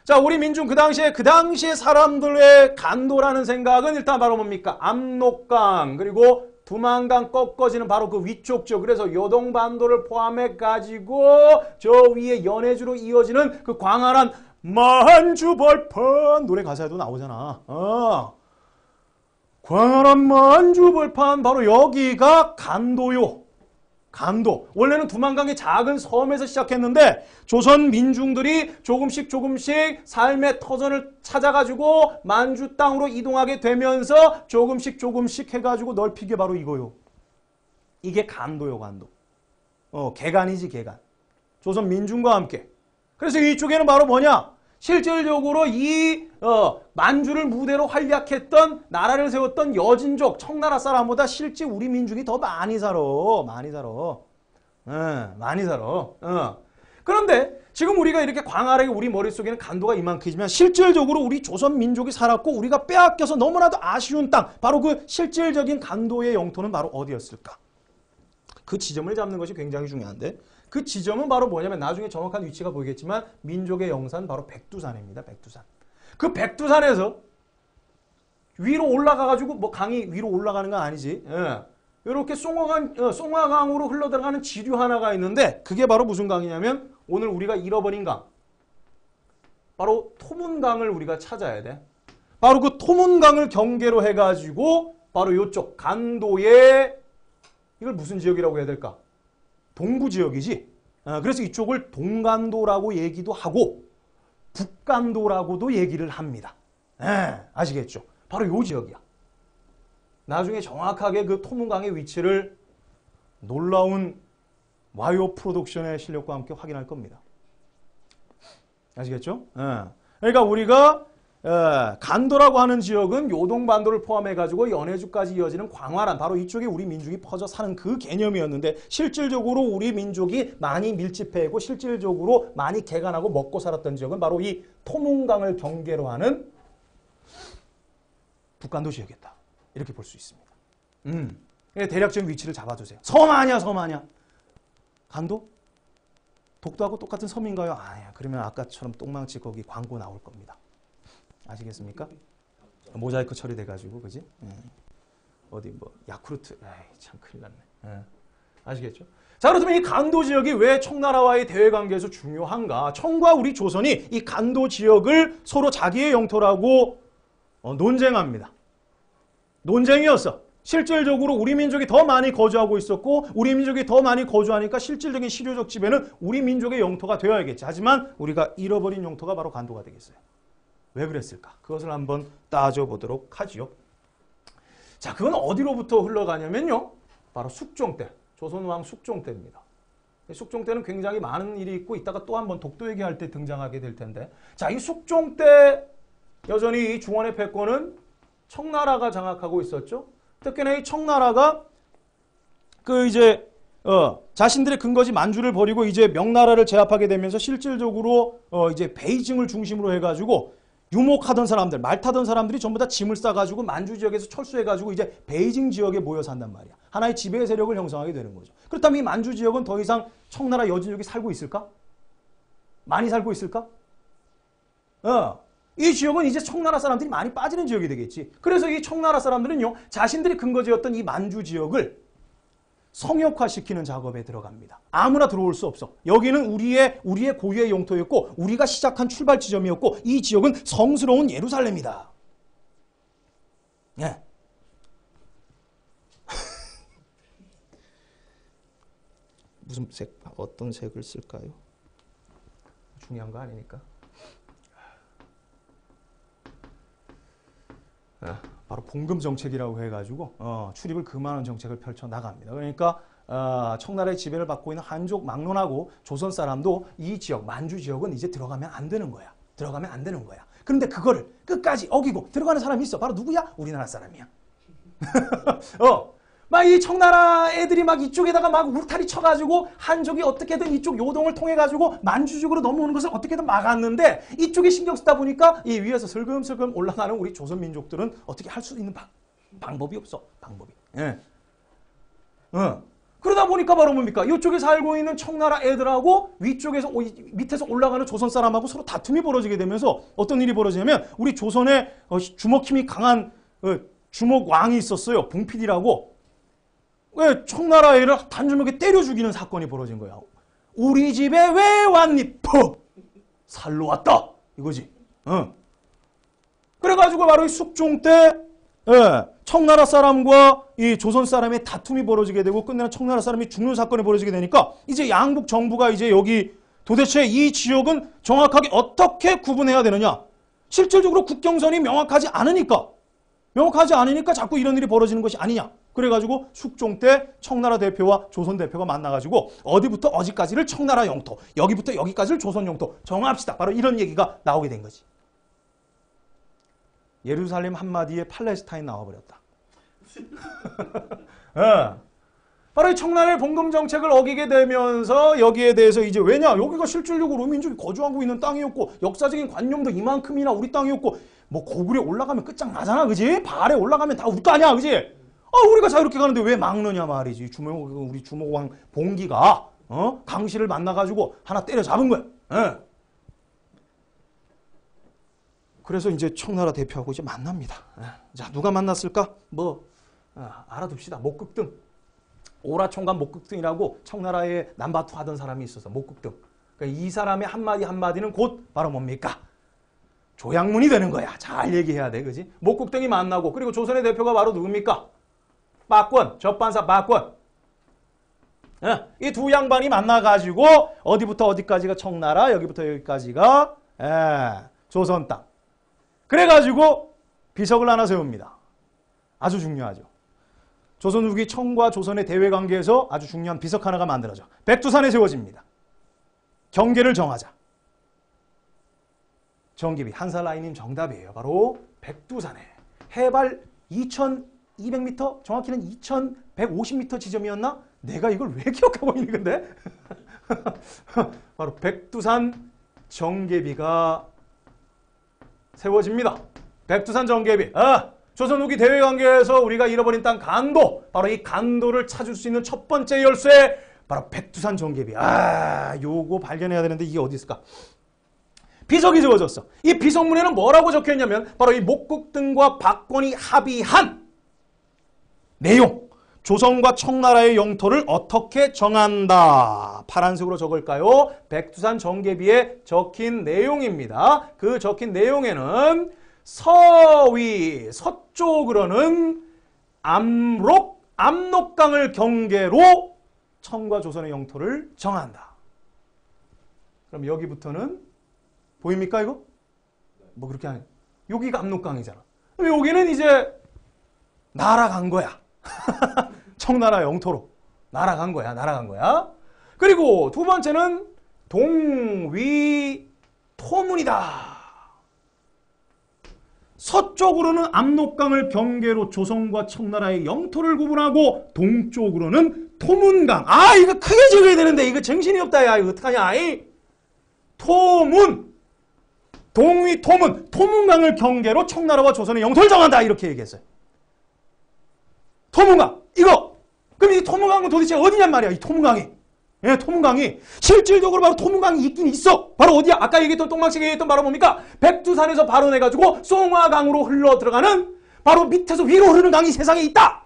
자, 우리 민중 그 당시에 사람들의 간도라는 생각은 일단 바로 뭡니까? 압록강 그리고 두만강 꺾어지는 바로 그 위쪽 지역. 그래서 여동반도를 포함해 가지고 저 위에 연해주로 이어지는 그 광활한 만주벌판 노래 가사에도 나오잖아. 광활한 만주벌판 바로 여기가 간도요. 간도. 원래는 두만강의 작은 섬에서 시작했는데 조선 민중들이 조금씩 삶의 터전을 찾아가지고 만주 땅으로 이동하게 되면서 조금씩 해가지고 넓히게 바로 이거요. 이게 간도요, 간도. 개간이지, 개간. 조선 민중과 함께. 그래서 이쪽에는 바로 뭐냐? 실질적으로 이 만주를 무대로 활약했던 나라를 세웠던 여진족 청나라 사람보다 실제 우리 민중이 더 많이 살아. 많이 살아. 그런데 지금 우리가 이렇게 광활하게 우리 머릿속에는 간도가 이만큼이지만 실질적으로 우리 조선 민족이 살았고 우리가 빼앗겨서 너무나도 아쉬운 땅, 바로 그 실질적인 간도의 영토는 바로 어디였을까? 그 지점을 잡는 것이 굉장히 중요한데 그 지점은 바로 뭐냐면 나중에 정확한 위치가 보이겠지만 민족의 영산 바로 백두산입니다. 백두산. 그 백두산에서 위로 올라가가지고 뭐 강이 위로 올라가는 건 아니지. 이렇게 송화강으로 흘러들어가는 지류 하나가 있는데 그게 바로 무슨 강이냐면 오늘 우리가 잃어버린 강. 바로 토문강을 우리가 찾아야 돼. 바로 그 토문강을 경계로 해가지고 바로 이쪽 간도의 이걸 무슨 지역이라고 해야 될까? 동부 지역이지. 그래서 이쪽을 동간도라고 얘기도 하고 북간도라고도 얘기를 합니다. 아시겠죠? 바로 요 지역이야. 나중에 정확하게 그 토문강의 위치를 놀라운 와이어 프로덕션의 실력과 함께 확인할 겁니다. 아시겠죠? 그러니까 우리가 간도라고 하는 지역은 요동반도를 포함해가지고 연해주까지 이어지는 광활한 바로 이쪽에 우리 민족이 퍼져 사는 그 개념이었는데 실질적으로 우리 민족이 많이 밀집해있고 실질적으로 많이 개간하고 먹고 살았던 지역은 바로 이 토문강을 경계로 하는 북간도 지역이었다. 이렇게 볼 수 있습니다. 대략적인 위치를 잡아주세요. 섬 아니야, 섬 아니야? 간도? 독도하고 똑같은 섬인가요? 아니야. 그러면 아까처럼 똥망치 거기 광고 나올 겁니다. 아시겠습니까? 모자이크 처리돼가지고, 그지? 어디 뭐 야쿠르트, 에이, 참 큰일 났네. 아시겠죠? 자, 그렇다면 이 간도 지역이 왜 청나라와의 대외 관계에서 중요한가? 청과 우리 조선이 이 간도 지역을 서로 자기의 영토라고 논쟁합니다. 논쟁이었어. 실질적으로 우리 민족이 더 많이 거주하고 있었고 우리 민족이 더 많이 거주하니까 실질적인 실효적 지배는 우리 민족의 영토가 되어야겠지. 하지만 우리가 잃어버린 영토가 바로 간도가 되겠어요. 왜 그랬을까? 그것을 한번 따져보도록 하지요. 자, 그건 어디로부터 흘러가냐면요. 바로 숙종 때, 조선왕 숙종 때입니다. 숙종 때는 굉장히 많은 일이 있고 이따가 또 한번 독도 얘기할 때 등장하게 될 텐데, 자, 이 숙종 때 여전히 이 중원의 패권은 청나라가 장악하고 있었죠. 특히나 이 청나라가 그 이제 자신들의 근거지 만주를 버리고 이제 명나라를 제압하게 되면서 실질적으로 이제 베이징을 중심으로 해가지고 유목하던 사람들, 말 타던 사람들이 전부 다 짐을 싸가지고 만주 지역에서 철수해가지고 이제 베이징 지역에 모여 산단 말이야. 하나의 지배 세력을 형성하게 되는 거죠. 그렇다면 이 만주 지역은 더 이상 청나라 여진족이 살고 있을까? 많이 살고 있을까? 이 지역은 이제 청나라 사람들이 많이 빠지는 지역이 되겠지. 그래서 이 청나라 사람들은요, 자신들이 근거지였던 이 만주 지역을 성역화시키는 작업에 들어갑니다. 아무나 들어올 수 없어. 여기는 우리의 고유의 영토였고 우리가 시작한 출발 지점이었고 이 지역은 성스러운 예루살렘이다. 예. 무슨 색, 어떤 색을 쓸까요? 중요한 거 아니니까. 바로 봉금 정책이라고 해가지고 출입을 금하는 정책을 펼쳐 나갑니다. 그러니까 청나라의 지배를 받고 있는 한족 막론하고 조선 사람도 이 지역 만주 지역은 이제 들어가면 안 되는 거야. 들어가면 안 되는 거야. 그런데 그거를 끝까지 어기고 들어가는 사람이 있어. 바로 누구야? 우리나라 사람이야. 막 이 청나라 애들이 막 이쪽에다가 막 울타리 쳐가지고 한족이 어떻게든 이쪽 요동을 통해가지고 만주족으로 넘어오는 것을 어떻게든 막았는데 이쪽에 신경 쓰다 보니까 이 위에서 슬금슬금 올라가는 우리 조선 민족들은 어떻게 할 수 있는 방법이 없어. 방법이. 예. 그러다 보니까 바로 뭡니까? 이쪽에 살고 있는 청나라 애들하고 위쪽에서 밑에서 올라가는 조선 사람하고 서로 다툼이 벌어지게 되면서 어떤 일이 벌어지냐면 우리 조선에 주먹 힘이 강한 주먹 왕이 있었어요. 봉필이라고. 왜 청나라 애를 단주먹에 때려 죽이는 사건이 벌어진 거야. 우리 집에 왜 왔니? 퍽! 살러 왔다. 이거지. 그래가지고 바로 이 숙종 때 청나라 사람과 이 조선 사람의 다툼이 벌어지게 되고 끝내는 청나라 사람이 죽는 사건이 벌어지게 되니까 이제 양국 정부가 이제 여기 도대체 이 지역은 정확하게 어떻게 구분해야 되느냐. 실질적으로 국경선이 명확하지 않으니까 자꾸 이런 일이 벌어지는 것이 아니냐. 그래가지고 숙종 때 청나라 대표와 조선 대표가 만나가지고 어디부터 어디까지를 청나라 영토, 여기부터 여기까지를 조선 영토 정합시다. 바로 이런 얘기가 나오게 된 거지. 예루살렘 한마디에 팔레스타인 나와버렸다. 바로 이 청나라의 봉금 정책을 어기게 되면서 여기에 대해서 이제 왜냐? 여기가 실질적으로 민족이 거주하고 있는 땅이었고 역사적인 관념도 이만큼이나 우리 땅이었고 뭐 고구려 올라가면 끝장나잖아. 그지? 발에 올라가면 다 우리 거 아니야. 그지? 우리가 자유롭게 가는데 왜 막느냐 말이지. 우리 주목왕 봉기가 강씨를 만나가지고 하나 때려잡은 거야. 그래서 이제 청나라 대표하고 이제 만납니다. 자, 누가 만났을까? 알아둡시다. 목극등. 오라총각 목극등이라고 청나라에 남바투 하던 사람이 있어서 목극등. 그러니까 이 사람의 한마디는 곧 바로 뭡니까? 조약문이 되는 거야. 잘 얘기해야 돼. 그지? 목극등이 만나고 그리고 조선의 대표가 바로 누굽니까? 박권, 접반사 박권. 이 두 양반이 만나가지고 어디부터 어디까지가 청나라, 여기부터 여기까지가 조선 땅. 그래가지고 비석을 하나 세웁니다. 아주 중요하죠. 조선 후기 청과 조선의 대외 관계에서 아주 중요한 비석 하나가 만들어져. 백두산에 세워집니다. 경계를 정하자. 정기비 한살 라인인 정답이에요. 바로 백두산에 해발 2200m, 정확히는 2150m 지점이었나? 내가 이걸 왜 기억하고 있니 근데? 바로 백두산 정계비가 세워집니다. 백두산 정계비. 조선 후기 대외 관계에서 우리가 잃어버린 땅 간도, 바로 이 간도를 찾을 수 있는 첫 번째 열쇠, 바로 백두산 정계비. 요거 발견해야 되는데 이게 어디 있을까? 비석이 세워졌어. 이 비석문에는 뭐라고 적혀있냐면 바로 이 목국등과 박권이 합의한 내용. 조선과 청나라의 영토를 어떻게 정한다. 파란색으로 적을까요? 백두산 정계비에 적힌 내용입니다. 그 적힌 내용에는 서위, 서쪽으로는 압록강을 경계로 청과 조선의 영토를 정한다. 그럼 여기부터는 보입니까 이거? 뭐 그렇게 하네. 여기가 압록강이잖아. 그럼 여기는 이제 날아간 거야. 청나라 영토로 날아간 거야. 그리고 두 번째는 동위토문이다. 서쪽으로는 압록강을 경계로 조선과 청나라의 영토를 구분하고 동쪽으로는 토문강. 이거 크게 적어야 되는데 이거 정신이 없다. 야 이거 어떡하냐. 토문. 동위토문. 토문강을 경계로 청나라와 조선의 영토를 정한다. 이렇게 얘기했어요. 토문강. 이거. 그럼 이 토문강은 도대체 어디냔 말이야. 이 토문강이. 예, 토문강이. 실질적으로 바로 토문강이 있긴 있어. 바바로 어디야? 아까 얘기했던 똥망치게 얘기했던 바로 뭡니까? 백두산에서 발원해가지고 송화강으로 흘러 들어가는 바로 밑에서 위로 흐르는 강이 세상에 있다.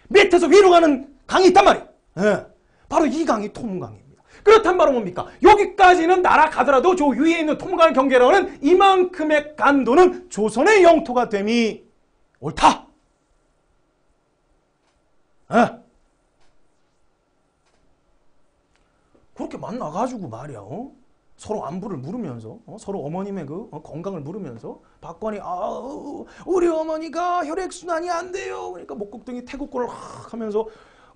밑에서 위로 가는 강이 있단 말이야. 예, 바로 이 강이 토문강입니다. 그렇단 바로 뭡니까? 여기까지는 날아가더라도 저 위에 있는 토문강 경계로는 이만큼의 간도는 조선의 영토가 됨이 옳다. 그렇게 만나가지고 말이야. 서로 안부를 물으면서, 서로 어머님의 건강을 물으면서 박관이 우리 어머니가 혈액순환이 안 돼요. 그러니까 목국등이 태국골을 하면서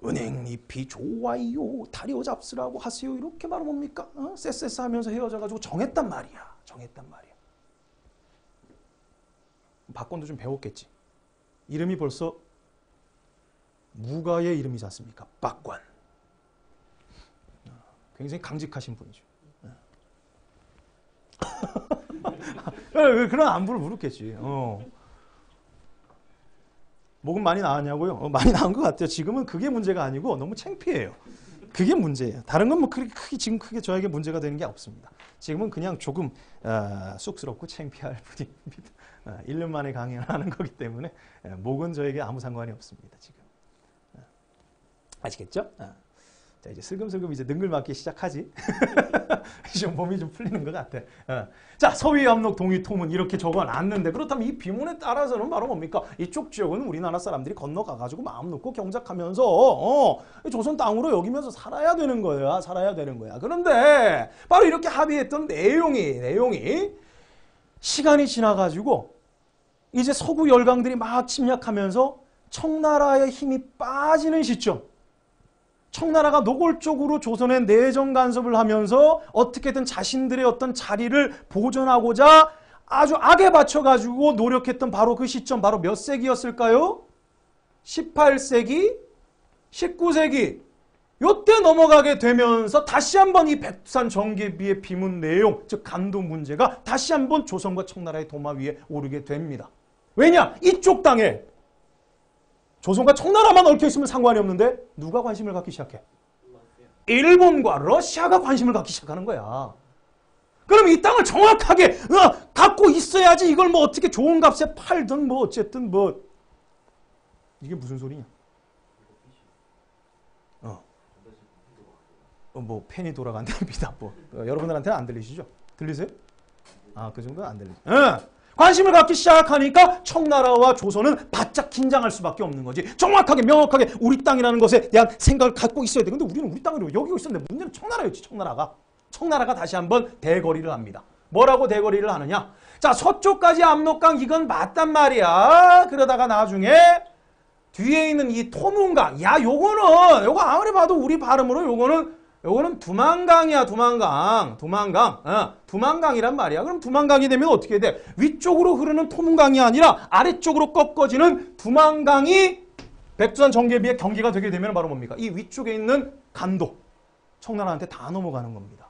은행잎이 좋아요. 다리오 잡수라고 하세요. 이렇게 말하면 뭡니까? 쎄쎄쎄 하면서 헤어져가지고 정했단 말이야. 박권도 좀 배웠겠지. 이름이 벌써 무가의 이름이지 않습니까? 박관. 굉장히 강직하신 분이죠. 그런 안부를 물었겠지. 목은 많이 나왔냐고요? 많이 나온 것 같아요. 지금은 그게 문제가 아니고 너무 창피해요. 그게 문제예요. 다른 건 뭐 그렇게 지금 크게 저에게 문제가 되는 게 없습니다. 지금은 그냥 조금 쑥스럽고 창피할 뿐입니다. 1년 만에 강연을 하는 거기 때문에 목은 저에게 아무 상관이 없습니다. 지금. 아시겠죠? 자, 이제 슬금슬금 이제 능글맞기 시작하지. 좀 몸이 좀 풀리는 것 같아. 자, 서위, 압록, 동위, 토문 이렇게 적어놨는데 그렇다면 이 비문에 따라서는 바로 뭡니까? 이쪽 지역은 우리나라 사람들이 건너가가지고 마음 놓고 경작하면서 조선 땅으로 여기면서 살아야 되는 거야. 그런데 바로 이렇게 합의했던 내용이 시간이 지나가지고 이제 서구 열강들이 막 침략하면서 청나라의 힘이 빠지는 시점. 청나라가 노골적으로 조선에 내정 간섭을 하면서 어떻게든 자신들의 어떤 자리를 보존하고자 아주 악에 받쳐가지고 노력했던 바로 그 시점, 바로 몇 세기였을까요? 18세기? 19세기. 요때 넘어가게 되면서 다시 한번 이 백두산 정계비의 비문 내용, 즉 간도 문제가 다시 한번 조선과 청나라의 도마 위에 오르게 됩니다. 왜냐? 이쪽 땅에 조선과 청나라만 얽혀있으면 상관이 없는데 누가 관심을 갖기 시작해? 일본과 러시아가 관심을 갖기 시작하는 거야. 그럼 이 땅을 정확하게 갖고 있어야지 이걸 뭐 어떻게 좋은 값에 팔든 뭐 어쨌든 뭐 이게 무슨 소리냐? 뭐 펜이 돌아간답니다. 뭐 여러분들한테는 안 들리시죠? 들리세요? 그 정도는 안 들리죠. 관심을 갖기 시작하니까 청나라와 조선은 바짝 긴장할 수밖에 없는 거지. 정확하게 명확하게 우리 땅이라는 것에 대한 생각을 갖고 있어야 돼. 근데 우리는 우리 땅으로 여기고 있었는데 문제는 청나라였지. 청나라가. 청나라가 다시 한번 대거리를 합니다. 뭐라고 대거리를 하느냐? 자, 서쪽까지 압록강 이건 맞단 말이야. 그러다가 나중에 뒤에 있는 이 토문강, 야, 요거 아무리 봐도 우리 발음으로 요거는 두만강이야, 두만강. 두만강이란 말이야. 그럼 두만강이 되면 어떻게 돼? 위쪽으로 흐르는 토문강이 아니라 아래쪽으로 꺾어지는 두만강이 백두산 정계비의 경계가 되게 되면 바로 뭡니까? 이 위쪽에 있는 간도, 청나라한테 다 넘어가는 겁니다.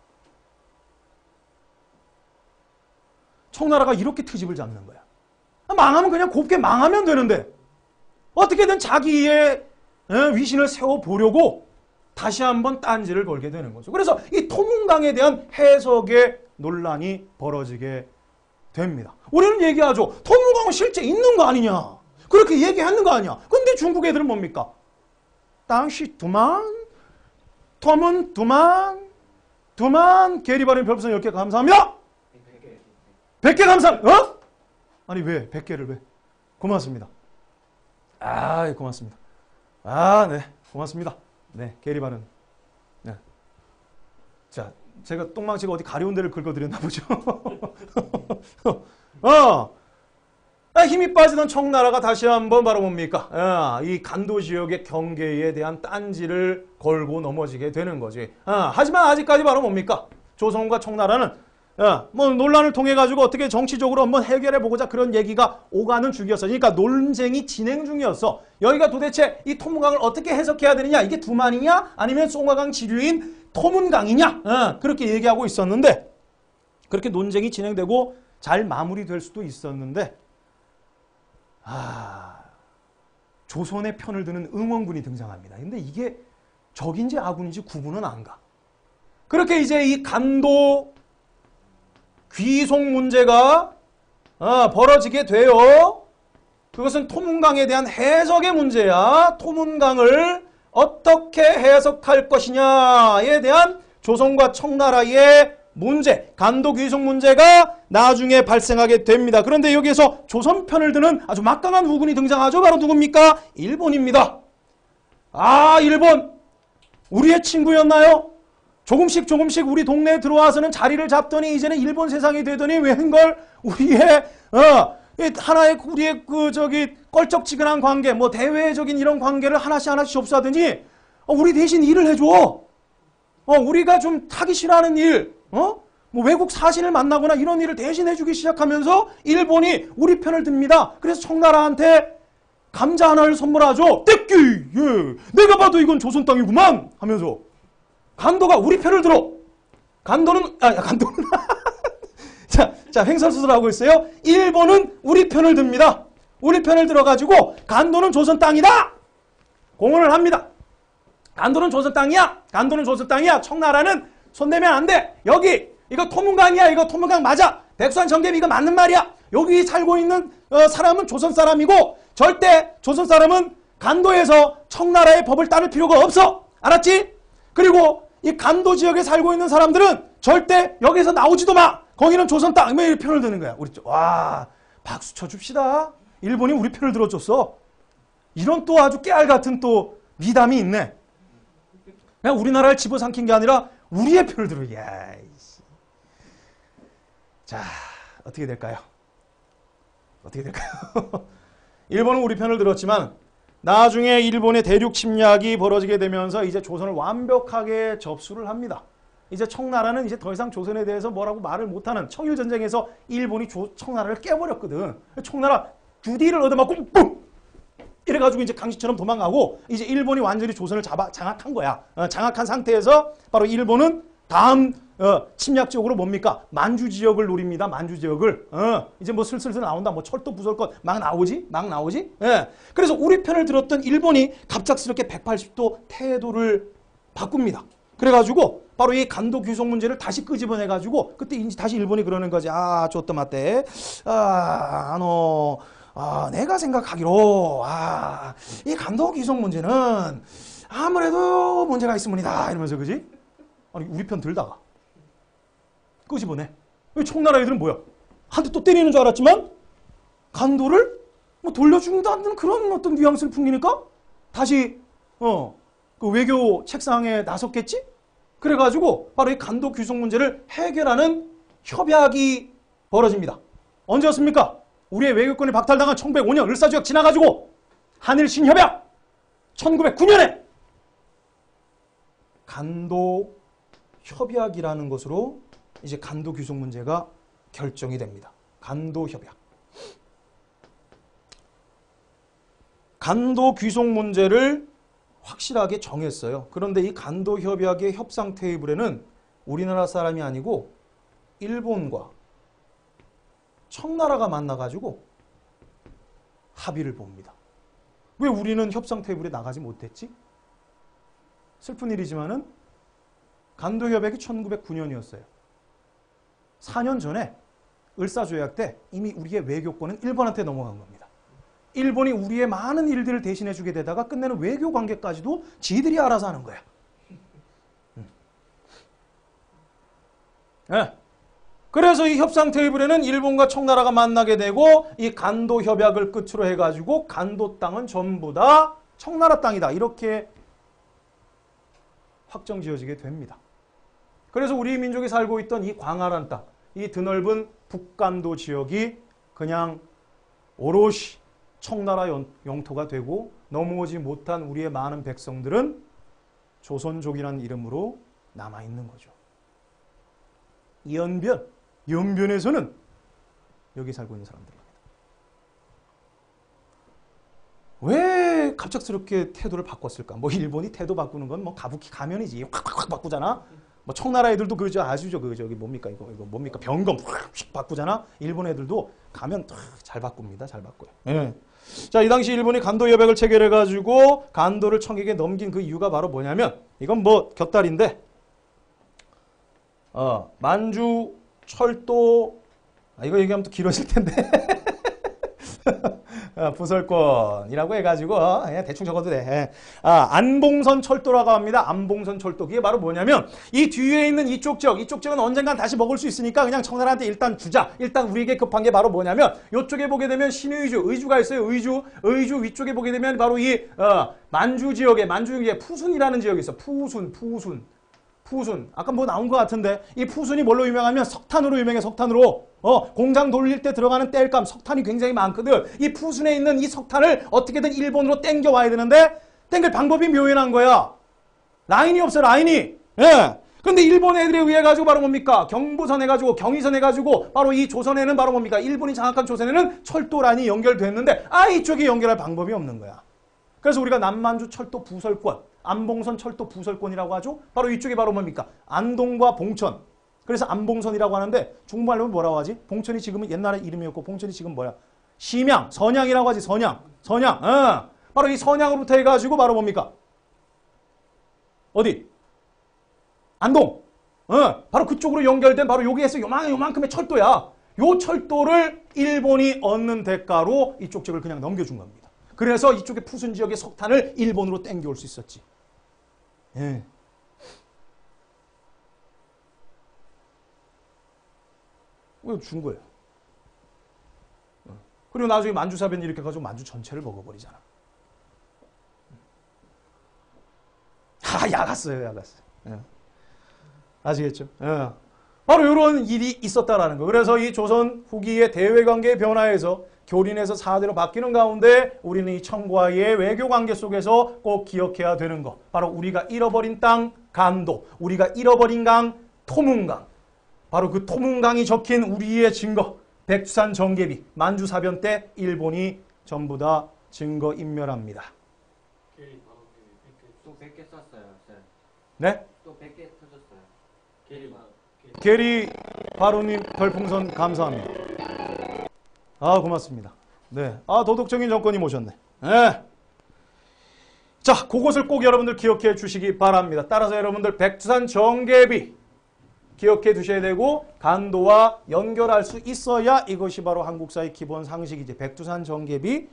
청나라가 이렇게 트집을 잡는 거야. 망하면 그냥 곱게 망하면 되는데 어떻게든 자기의 위신을 세워보려고 다시 한번 딴지를 걸게 되는 거죠. 그래서 이 토문강에 대한 해석의 논란이 벌어지게 됩니다. 우리는 얘기하죠. 토문강은 실제 있는 거 아니냐. 그렇게 얘기하는 거 아니야. 근데 중국 애들은 뭡니까? 당시 토문 두만 게리바른 별풍선 10개 감사합니다. 100개 감사합니다. 아니 왜? 100개를 왜? 고맙습니다. 고맙습니다. 네. 고맙습니다. 네, 게리바른. 네. 자, 제가 똥망치가 어디 가려운 데를 긁어드렸나 보죠. 힘이 빠지던 청나라가 다시 한번 바로 뭡니까? 이 간도 지역의 경계에 대한 딴지를 걸고 넘어지게 되는 거지. 하지만 아직까지 바로 뭡니까? 조선과 청나라는 뭐 논란을 통해 가지고 어떻게 정치적으로 한번 해결해 보고자 그런 얘기가 오가는 중이었어. 그러니까 논쟁이 진행 중이었어. 여기가 도대체 이 토문강을 어떻게 해석해야 되느냐? 이게 두만이냐? 아니면 송화강 지류인 토문강이냐? 그렇게 얘기하고 있었는데 그렇게 논쟁이 진행되고 잘 마무리될 수도 있었는데 조선의 편을 드는 응원군이 등장합니다. 근데 이게 적인지 아군인지 구분은 안 가. 그렇게 이제 이 간도 귀속 문제가 벌어지게 돼요. 그것은 토문강에 대한 해석의 문제야. 토문강을 어떻게 해석할 것이냐에 대한 조선과 청나라의 문제, 간도 귀속 문제가 나중에 발생하게 됩니다. 그런데 여기에서 조선 편을 드는 아주 막강한 우군이 등장하죠. 바로 누굽니까? 일본입니다. 일본. 우리의 친구였나요? 조금씩 우리 동네에 들어와서는 자리를 잡더니 이제는 일본 세상이 되더니 웬걸 우리의 하나의 우리의 껄쩍지근한 관계, 뭐 대외적인 이런 관계를 하나씩 접수하더니 우리 대신 일을 해줘. 우리가 좀 하기 싫어하는 일, 뭐 외국 사신을 만나거나 이런 일을 대신 해주기 시작하면서 일본이 우리 편을 듭니다. 그래서 청나라한테 감자 하나를 선물하죠. 떼끼, 예, 내가 봐도 이건 조선 땅이구만 하면서. 간도가 우리 편을 들어. 간도는 자, 횡설수설하고 있어요. 일본은 우리 편을 듭니다. 우리 편을 들어가지고 간도는 조선 땅이다. 공언을 합니다. 간도는 조선 땅이야. 간도는 조선 땅이야. 청나라는 손대면 안 돼. 여기 이거 토문강이야. 이거 토문강 맞아. 백두산 정계비 이거 맞는 말이야. 여기 살고 있는 사람은 조선 사람이고 절대 조선 사람은 간도에서 청나라의 법을 따를 필요가 없어. 알았지? 그리고 이 간도 지역에 살고 있는 사람들은 절대 여기서 나오지도 마. 거기는 조선 땅. 왜 편을 드는 거야? 와, 박수 쳐줍시다. 일본이 우리 편을 들어줬어. 이런 또 아주 깨알 같은 또 미담이 있네. 그냥 우리나라를 집어삼킨 게 아니라 우리의 편을 들어. 야, 자, 어떻게 될까요? 일본은 우리 편을 들었지만 나중에 일본의 대륙 침략이 벌어지게 되면서 이제 조선을 완벽하게 접수를 합니다. 이제 청나라는 이제 더 이상 조선에 대해서 뭐라고 말을 못하는, 청일전쟁에서 일본이 청나라를 깨버렸거든. 청나라 주디를 얻어맞고 뿡! 이래가지고 이제 강시처럼 도망가고 이제 일본이 완전히 조선을 장악한 거야. 장악한 상태에서 바로 일본은 다음 침략 지역으로 뭡니까? 만주 지역을 노립니다. 만주 지역을. 이제 뭐 슬슬 나온다. 뭐 철도 부설권 막 나오지? 예. 그래서 우리 편을 들었던 일본이 갑작스럽게 180도 태도를 바꿉니다. 그래가지고 바로 이 간도 귀속 문제를 다시 끄집어내가지고 그때 다시 일본이 그러는 거지. 좋다 맞대. 내가 생각하기로 이 간도 귀속 문제는 아무래도 문제가 있습니다. 이러면서 그지? 아니 우리 편 들다가 끄집어내. 청나라 애들은 뭐야? 한 대 또 때리는 줄 알았지만 간도를 뭐 돌려준다는 그런 어떤 뉘앙스를 풍기니까 다시 그 외교 책상에 나섰겠지? 그래가지고 바로 이 간도 귀속 문제를 해결하는 협약이 벌어집니다. 언제였습니까? 우리의 외교권이 박탈당한 1905년 을사조약 지나가지고 한일 신협약 1909년에 간도 협약이라는 것으로 이제 간도 귀속 문제가 결정이 됩니다. 간도 협약. 간도 귀속 문제를 확실하게 정했어요. 그런데 이 간도 협약의 협상 테이블에는 우리나라 사람이 아니고 일본과 청나라가 만나가지고 합의를 봅니다. 왜 우리는 협상 테이블에 나가지 못했지? 슬픈 일이지만은 간도 협약이 1909년이었어요. 4년 전에 을사조약 때 이미 우리의 외교권은 일본한테 넘어간 겁니다. 일본이 우리의 많은 일들을 대신해 주게 되다가 끝내는 외교 관계까지도 지들이 알아서 하는 거야. 네. 그래서 이 협상 테이블에는 일본과 청나라가 만나게 되고 이 간도 협약을 끝으로 해가지고 간도 땅은 전부 다 청나라 땅이다. 이렇게 확정 지어지게 됩니다. 그래서 우리 민족이 살고 있던 이 광활한 땅, 이 드넓은 북간도 지역이 그냥 오롯이 청나라 영토가 되고 넘어오지 못한 우리의 많은 백성들은 조선족이라는 이름으로 남아있는 거죠. 연변에서는 여기 살고 있는 사람들입니다. 왜 갑작스럽게 태도를 바꿨을까? 뭐 일본이 태도 바꾸는 건 뭐 가부키 가면이지. 확 바꾸잖아. 뭐 청나라 애들도 그저 아시죠? 그 저기 뭡니까 이거 뭡니까 병검 확 바꾸잖아. 일본 애들도 가면 잘 바꿉니다. 잘 바꿔요. 예. 자, 이 당시 일본이 간도 협약을 체결해 가지고 간도를 청에게 넘긴 그 이유가 바로 뭐냐면 이건 뭐 곁다리인데 만주 철도 이거 얘기하면 또 길어질 텐데 부설권이라고 해가지고 그냥 대충 적어도 돼. 안봉선 철도라고 합니다. 안봉선 철도. 그게 바로 뭐냐면 이 뒤에 있는 이쪽 지역은 언젠간 다시 먹을 수 있으니까 그냥 청나라한테 일단 주자. 일단 우리에게 급한 게 바로 뭐냐면 이쪽에 보게 되면 신의주가 있어요. 의주 위쪽에 보게 되면 바로 이 만주 지역에 푸순이라는 지역이 있어. 푸순. 아까 뭐 나온 것 같은데 이 푸순이 뭘로 유명하면 석탄으로 유명해. 석탄으로. 공장 돌릴 때 들어가는 땔감 석탄이 굉장히 많거든. 이 푸순에 있는 이 석탄을 어떻게든 일본으로 땡겨와야 되는데 땡길 방법이 묘연한 거야. 라인이 없어. 라인이. 예. 근데 일본 애들에 의해 가지고 바로 뭡니까? 경부선 해가지고 경의선 해가지고 바로 이 조선에는 바로 뭡니까? 일본이 장악한 조선에는 철도 라인이 연결됐는데 이쪽에 연결할 방법이 없는 거야. 그래서 우리가 남만주 철도 부설권, 안봉선 철도 부설권이라고 하죠. 바로 이쪽이 바로 뭡니까? 안동과 봉천. 그래서 안봉선이라고 하는데 중국말로 뭐라고 하지? 봉천이 지금은 옛날에 이름이었고 봉천이 지금 뭐야? 심양, 선양이라고 하지. 선양. 바로 이 선양으로부터 해가지고 바로 뭡니까? 어디? 안동. 바로 그쪽으로 연결된 바로 여기에서 요만큼의 철도야. 요 철도를 일본이 얻는 대가로 이쪽 지역을 그냥 넘겨준 겁니다. 그래서 이쪽에 푸순 지역의 석탄을 일본으로 땡겨올 수 있었지. 예. 왜 준 거예요? 그리고 나중에 만주사변 이렇게 가지고 만주 전체를 먹어버리잖아. 야갔어요. 예. 아시겠죠? 예. 바로 이런 일이 있었다라는 거. 그래서 이 조선 후기의 대외관계의 변화에서 교린에서 사대로 바뀌는 가운데 우리는 이 청과의 외교관계 속에서 꼭 기억해야 되는 거. 바로 우리가 잃어버린 땅 간도, 우리가 잃어버린 강 토문강. 바로 그 토문강이 적힌 우리의 증거. 백두산 정계비, 만주사변 때 일본이 전부 다 증거 인멸합니다. 또 100개 쐈어요. 네? 또 100개 터졌어요. 게리 바로님 별풍선 감사합니다. 고맙습니다. 네. 도덕적인 정권이 모셨네. 네. 자, 그것을 꼭 여러분들 기억해 주시기 바랍니다. 따라서 여러분들 백두산 정계비 기억해 두셔야 되고 간도와 연결할 수 있어야 이것이 바로 한국사의 기본 상식이지. 백두산 정계비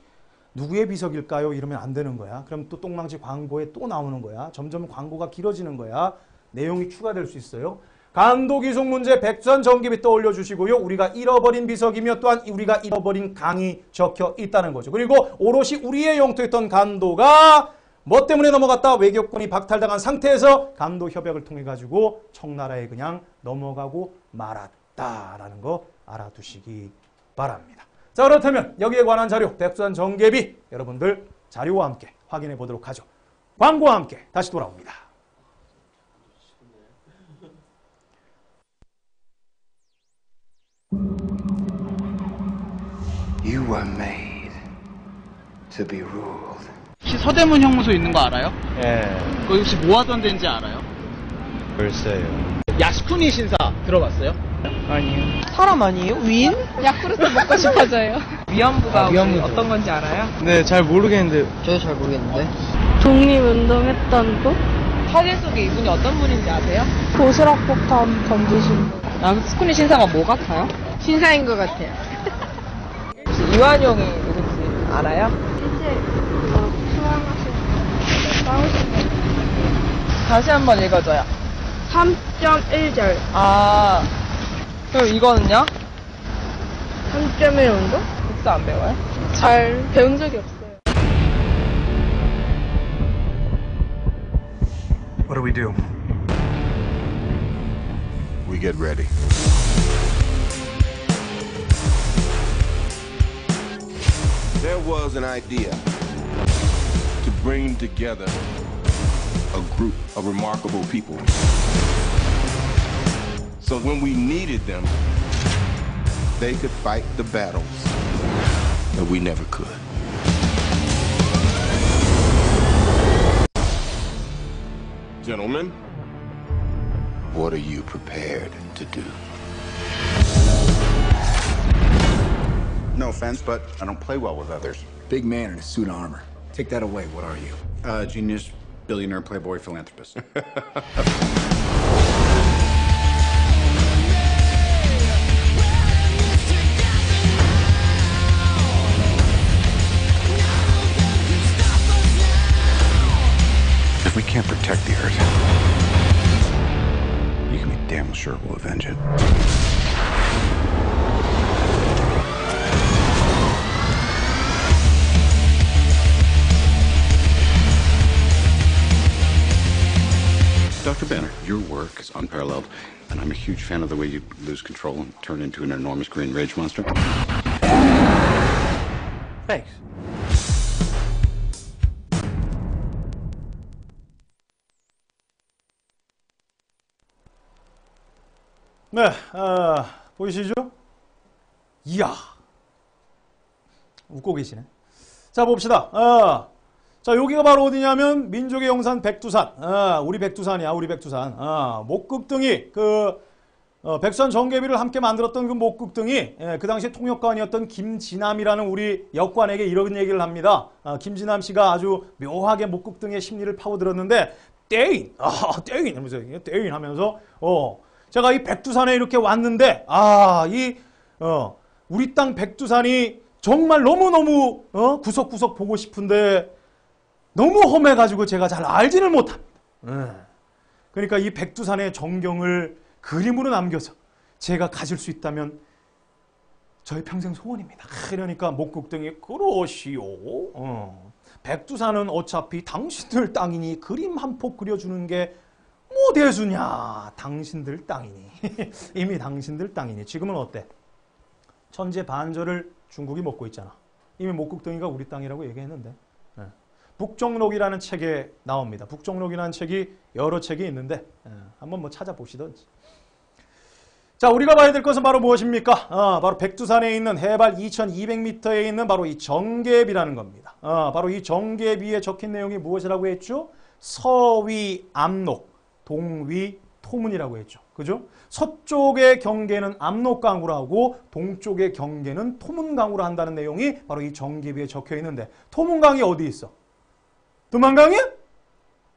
누구의 비석일까요? 이러면 안 되는 거야. 그럼 또 똥망치 광고에 또 나오는 거야. 점점 광고가 길어지는 거야. 내용이 추가될 수 있어요. 간도 귀속 문제 백두산 정계비 떠올려 주시고요. 우리가 잃어버린 비석이며 또한 우리가 잃어버린 강이 적혀 있다는 거죠. 그리고 오롯이 우리의 영토였던 간도가 뭐 때문에 넘어갔다? 외교권이 박탈당한 상태에서 감도 협약을 통해 가지고 청나라에 그냥 넘어가고 말았다라는 거 알아두시기 바랍니다. 자, 그렇다면 여기에 관한 자료 백두산 정계비 여러분들 자료와 함께 확인해 보도록 하죠. 광고와 함께 다시 돌아옵니다. You were made to be ruled. 혹시 서대문 형무소 있는 거 알아요? 예, 거기 혹시 뭐 하던 데인지 알아요? 글쎄요. 야스쿠니 신사 들어봤어요? 아니요. 사람 아니에요? 위인? 야쿠르트 먹고 싶어져요. 위안부가 위안부죠. 어떤 건지 알아요? 네, 잘 모르겠는데. 저도 잘 모르겠는데. 독립운동했던 분? 사진 속에 이분이 어떤 분인지 아세요? 도시락폭탄 던지신 분. 야스쿠니 신사가 뭐 같아요? 신사인 것 같아요. 혹시 이완용이 누군지 알아요? 이제 수강하신 싸우신 분. 다시 한번 읽어줘요. 3.1절. 아, 그럼 이거는요? 3.1 운동? 국사 안 배워요? 잘 배운 적이 없어요. What do we do? We get ready. There was an idea to bring together a group of remarkable people. So when we needed them, they could fight the battles that we never could. Gentlemen, what are you prepared to do? No offense, but I don't play well with others. Big man in a suit of armor. Take that away. What are you? Genius, billionaire, playboy, philanthropist. If we can't protect the Earth, you can be damn sure we'll avenge it. Dr. Banner, your work is unparalleled, and I'm a huge fan of the way you lose control and turn into an enormous green rage monster. Thanks. 네, 보이시죠? 이야, 웃고 계시네. 자, 봅시다. 자, 여기가 바로 어디냐면 민족의 영산 백두산. 우리 백두산이야, 우리 백두산. 목극등이 백두산 정계비를 함께 만들었던 그 목극등이 그 당시 통역관이었던 김진남이라는 우리 역관에게 이런 얘기를 합니다. 김진남 씨가 아주 묘하게 목극등의 심리를 파고들었는데 떼인 하면서 떼인 하면서 제가 이 백두산에 이렇게 왔는데 우리 땅 백두산이 정말 너무너무 구석구석 보고 싶은데 너무 험해가지고 제가 잘 알지를 못합니다. 그러니까 이 백두산의 정경을 그림으로 남겨서 제가 가질 수 있다면 저의 평생 소원입니다. 그러니까 목극등이 그러시오. 백두산은 어차피 당신들 땅이니 그림 한 폭 그려주는 게 뭐 대수냐. 당신들 땅이니. 이미 당신들 땅이니. 지금은 어때? 천재 반절을 중국이 먹고 있잖아. 이미 목극등이가 우리 땅이라고 얘기했는데. 북정록이라는 책에 나옵니다. 북정록이라는 책이 여러 책이 있는데 한번 뭐 찾아보시던지. 자, 우리가 봐야 될 것은 바로 무엇입니까? 바로 백두산에 있는 해발 2200m에 있는 바로 이 정계비라는 겁니다. 바로 이 정계비에 적힌 내용이 무엇이라고 했죠? 서위 압록, 동위 토문이라고 했죠. 그죠? 서쪽의 경계는 압록강으로 하고 동쪽의 경계는 토문강으로 한다는 내용이 바로 이 정계비에 적혀 있는데 토문강이 어디 있어? 두만강이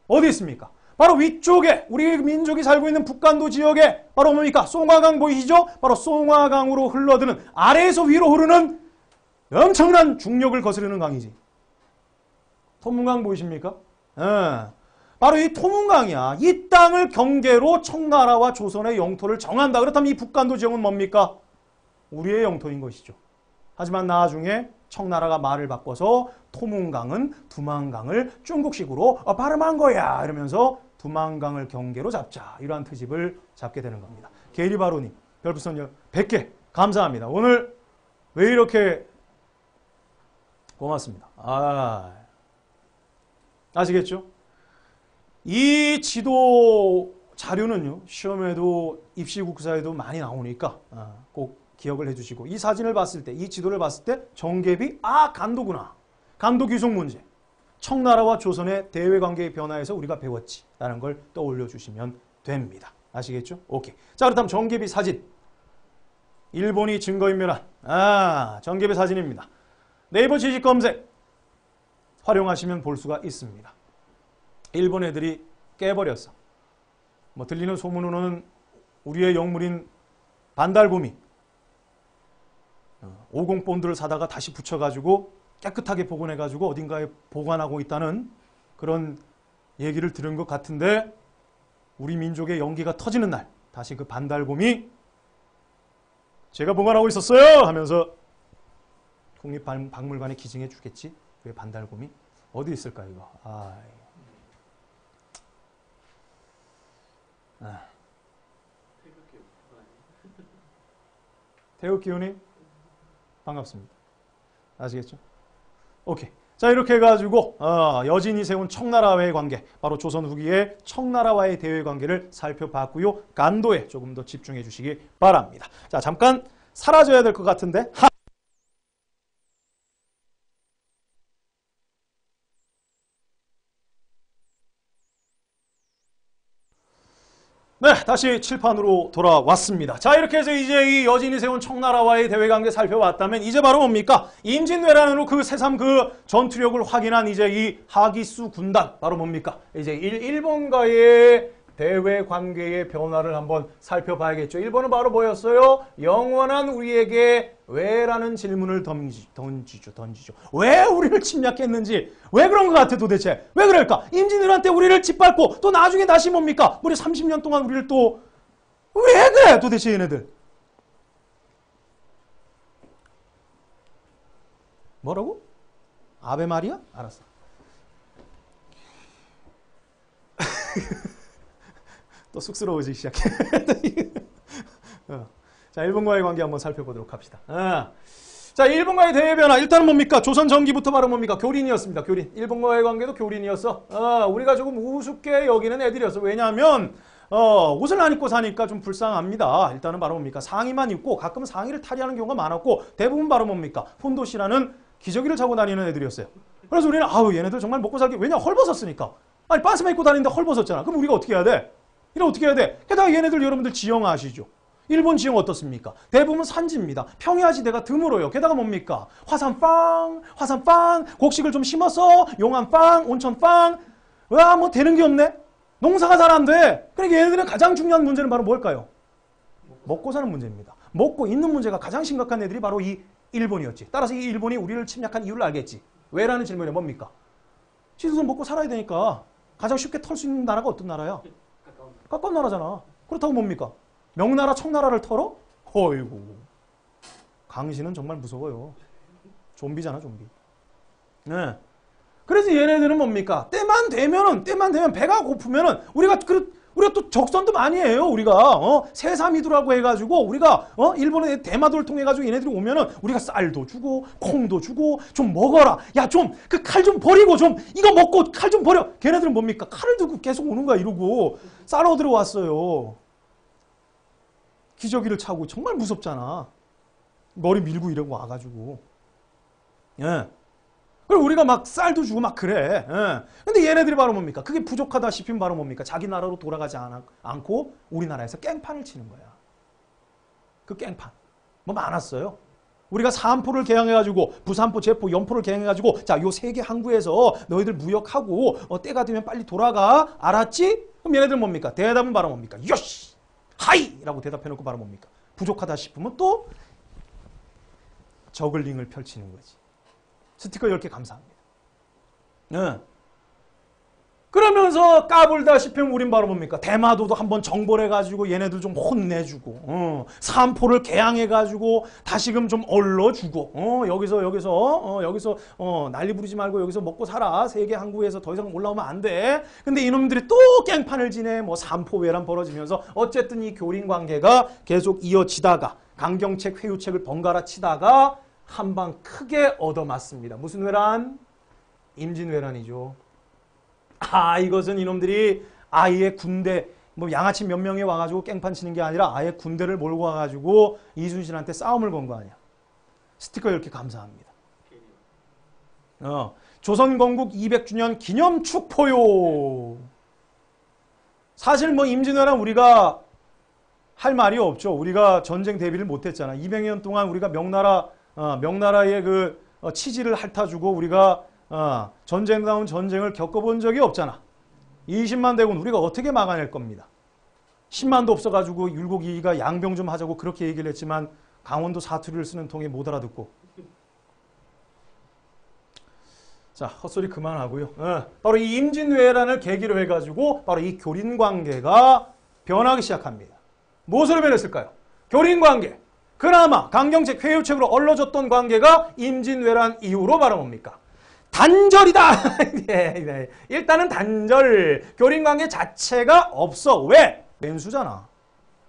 어디 있습니까? 바로 위쪽에 우리 민족이 살고 있는 북간도 지역에 바로 뭡니까? 송화강 보이시죠? 바로 송화강으로 흘러드는 아래에서 위로 흐르는 엄청난 중력을 거스르는 강이지. 토문강 보이십니까? 바로 이 토문강이야. 이 땅을 경계로 청나라와 조선의 영토를 정한다. 그렇다면 이 북간도 지역은 뭡니까? 우리의 영토인 것이죠. 하지만 나중에 청나라가 말을 바꿔서 토문강은 두만강을 중국식으로 발음한 거야 이러면서 두만강을 경계로 잡자 이러한 트집을 잡게 되는 겁니다. 게리바로님 별풍선 100개 감사합니다. 오늘 왜 이렇게 고맙습니다. 아시겠죠? 이 지도 자료는요 시험에도 입시국사에도 많이 나오니까 꼭 기억을 해주시고 이 사진을 봤을 때 이 지도를 봤을 때 정계비 간도구나. 간도 귀속 문제. 청나라와 조선의 대외관계의 변화에서 우리가 배웠지 라는 걸 떠올려 주시면 됩니다. 아시겠죠? 오케이. 자 그렇다면 정계비 사진. 일본이 증거인멸한 정계비 사진입니다. 네이버 지식 검색 활용하시면 볼 수가 있습니다. 일본 애들이 깨버렸어. 뭐 들리는 소문으로는 우리의 영물인 반달곰이 50 본드를 사다가 다시 붙여가지고 깨끗하게 복원해가지고 어딘가에 보관하고 있다는 그런 얘기를 들은 것 같은데 우리 민족의 연기가 터지는 날 다시 그 반달곰이 제가 보관하고 있었어요 하면서 국립박물관에 기증해 주겠지. 왜 반달곰이? 어디 있을까 이거. 태극기훈님 반갑습니다. 아시겠죠? 오케이. 자 이렇게 해가지고 여진이 세운 청나라와의 관계 바로 조선 후기의 청나라와의 대외 관계를 살펴봤고요. 간도에 조금 더 집중해 주시기 바랍니다. 자 잠깐 사라져야 될 것 같은데 네, 다시 칠판으로 돌아왔습니다. 자, 이렇게 해서 이제 이 여진이 세운 청나라와의 대외관계 살펴봤다면 이제 바로 뭡니까? 임진왜란으로 그 새삼 그 전투력을 확인한 이제 이 하기수 군단 바로 뭡니까? 이제 일본과의 대외관계의 변화를 한번 살펴봐야겠죠. 일본은 바로 뭐였어요? 영원한 우리에게 왜라는 질문을 던지죠. 왜 우리를 침략했는지 왜 그런 것 같아 도대체? 왜 그럴까? 임진왜란 때 우리를 짓밟고 또 나중에 다시 뭡니까? 무려 30년 동안 우리를 또 왜 그래 도대체 얘네들? 뭐라고? 아베 말이야? 알았어. 또 쑥스러워지기 시작해. 자, 일본과의 관계 한번 살펴보도록 합시다. 자, 일본과의 대외 변화. 일단은 뭡니까? 조선 전기부터 바로 뭡니까? 교린이었습니다. 교린. 일본과의 관계도 교린이었어. 우리가 조금 우습게 여기는 애들이었어. 왜냐하면 옷을 안 입고 사니까 좀 불쌍합니다. 일단은 바로 뭡니까? 상의만 입고 가끔 상의를 탈의하는 경우가 많았고 대부분 바로 뭡니까? 혼도시라는 기저귀를 차고 다니는 애들이었어요. 그래서 우리는 얘네들 정말 먹고 살기 왜냐? 헐벗었으니까. 아니 빤스만 입고 다니는데 헐벗었잖아. 그럼 우리가 어떻게 해야 돼? 이럼 어떻게 해야 돼? 게다가 얘네들 여러분들 지형 아시죠? 일본 지형 어떻습니까? 대부분 산지입니다. 평야지대가 드물어요. 게다가 뭡니까? 화산빵, 곡식을 좀 심었어. 용암빵, 온천빵. 뭐 되는 게 없네? 농사가 잘 안 돼. 그러니까 얘네들은 가장 중요한 문제는 바로 뭘까요? 먹고 사는 문제입니다. 먹고 있는 문제가 가장 심각한 애들이 바로 이 일본이었지. 따라서 이 일본이 우리를 침략한 이유를 알겠지. 왜라는 질문이 뭡니까? 지수선 먹고 살아야 되니까 가장 쉽게 털 수 있는 나라가 어떤 나라야? 가까운 나라잖아. 그렇다고 뭡니까? 명나라, 청나라를 털어? 어이구. 강신은 정말 무서워요. 좀비잖아, 좀비. 네. 그래서 얘네들은 뭡니까? 때만 되면 배가 고프면은 우리가 또 적선도 많이 해요. 우리가 세사미두라고 해가지고 우리가 일본의 대마도를 통해 가지고 얘네들이 오면은 우리가 쌀도 주고 콩도 주고 좀 먹어라. 야 좀 그 칼 좀 버리고 좀 이거 먹고 칼 좀 버려. 걔네들은 뭡니까? 칼을 들고 계속 오는 거야 이러고 쌀어 들어왔어요. 기저귀를 차고 정말 무섭잖아. 머리 밀고 이러고 와가지고. 예. 그리고 우리가 막 쌀도 주고 막 그래. 예. 근데 얘네들이 바로 뭡니까? 그게 부족하다 싶으면 바로 뭡니까? 자기 나라로 돌아가지 않고 우리나라에서 깽판을 치는 거야. 그 깽판. 뭐 많았어요. 우리가 사안포를 개항해가지고 부산포, 제포, 연포를 개항해가지고 자, 요 세 개 항구에서 너희들 무역하고 때가 되면 빨리 돌아가. 알았지? 그럼 얘네들 뭡니까? 대답은 바로 뭡니까? 요시! 하이! 라고 대답해놓고 바로 뭡니까? 부족하다 싶으면 또 저글링을 펼치는 거지. 스티커 10개 감사합니다. 네. 그러면서 그러면서 까불다시피 우린 바로 뭡니까? 대마도도 한번 정벌해가지고 얘네들 좀 혼내주고, 삼포를 개항해가지고 다시금 좀 얼러주고, 여기서 난리 부리지 말고 여기서 먹고 살아. 세계 항구에서 더 이상 올라오면 안 돼. 근데 이놈들이 또 깽판을 지내. 뭐 삼포 외란 벌어지면서 어쨌든 이 교린 관계가 계속 이어지다가 강경책, 회유책을 번갈아 치다가 한 방 크게 얻어맞습니다. 무슨 외란? 임진왜란이죠. 이것은 이놈들이 아예 군대, 뭐 양아치 몇 명이 와가지고 깽판 치는 게 아니라 아예 군대를 몰고 와가지고 이순신한테 싸움을 건 거 아니야. 스티커 이렇게 감사합니다. 조선 건국 200주년 기념 축포요. 사실 뭐 임진왜란 우리가 할 말이 없죠. 우리가 전쟁 대비를 못했잖아. 200년 동안 우리가 명나라의 그 치지를 핥아주고 우리가 전쟁다운 전쟁을 겪어본 적이 없잖아. 20만 대군 우리가 어떻게 막아낼 겁니다. 10만도 없어가지고 율곡이가 양병 좀 하자고 그렇게 얘기를 했지만 강원도 사투리를 쓰는 통에 못 알아듣고. 자, 헛소리 그만하고요. 바로 이 임진왜란을 계기로 해가지고 바로 이 교린관계가 변하기 시작합니다. 무엇으로 변했을까요? 교린관계. 그나마 강경책, 회유책으로 얼러졌던 관계가 임진왜란 이후로 바로 뭡니까? 단절이다. 네. 일단은 단절. 교린관계 자체가 없어. 왜? 왼수잖아.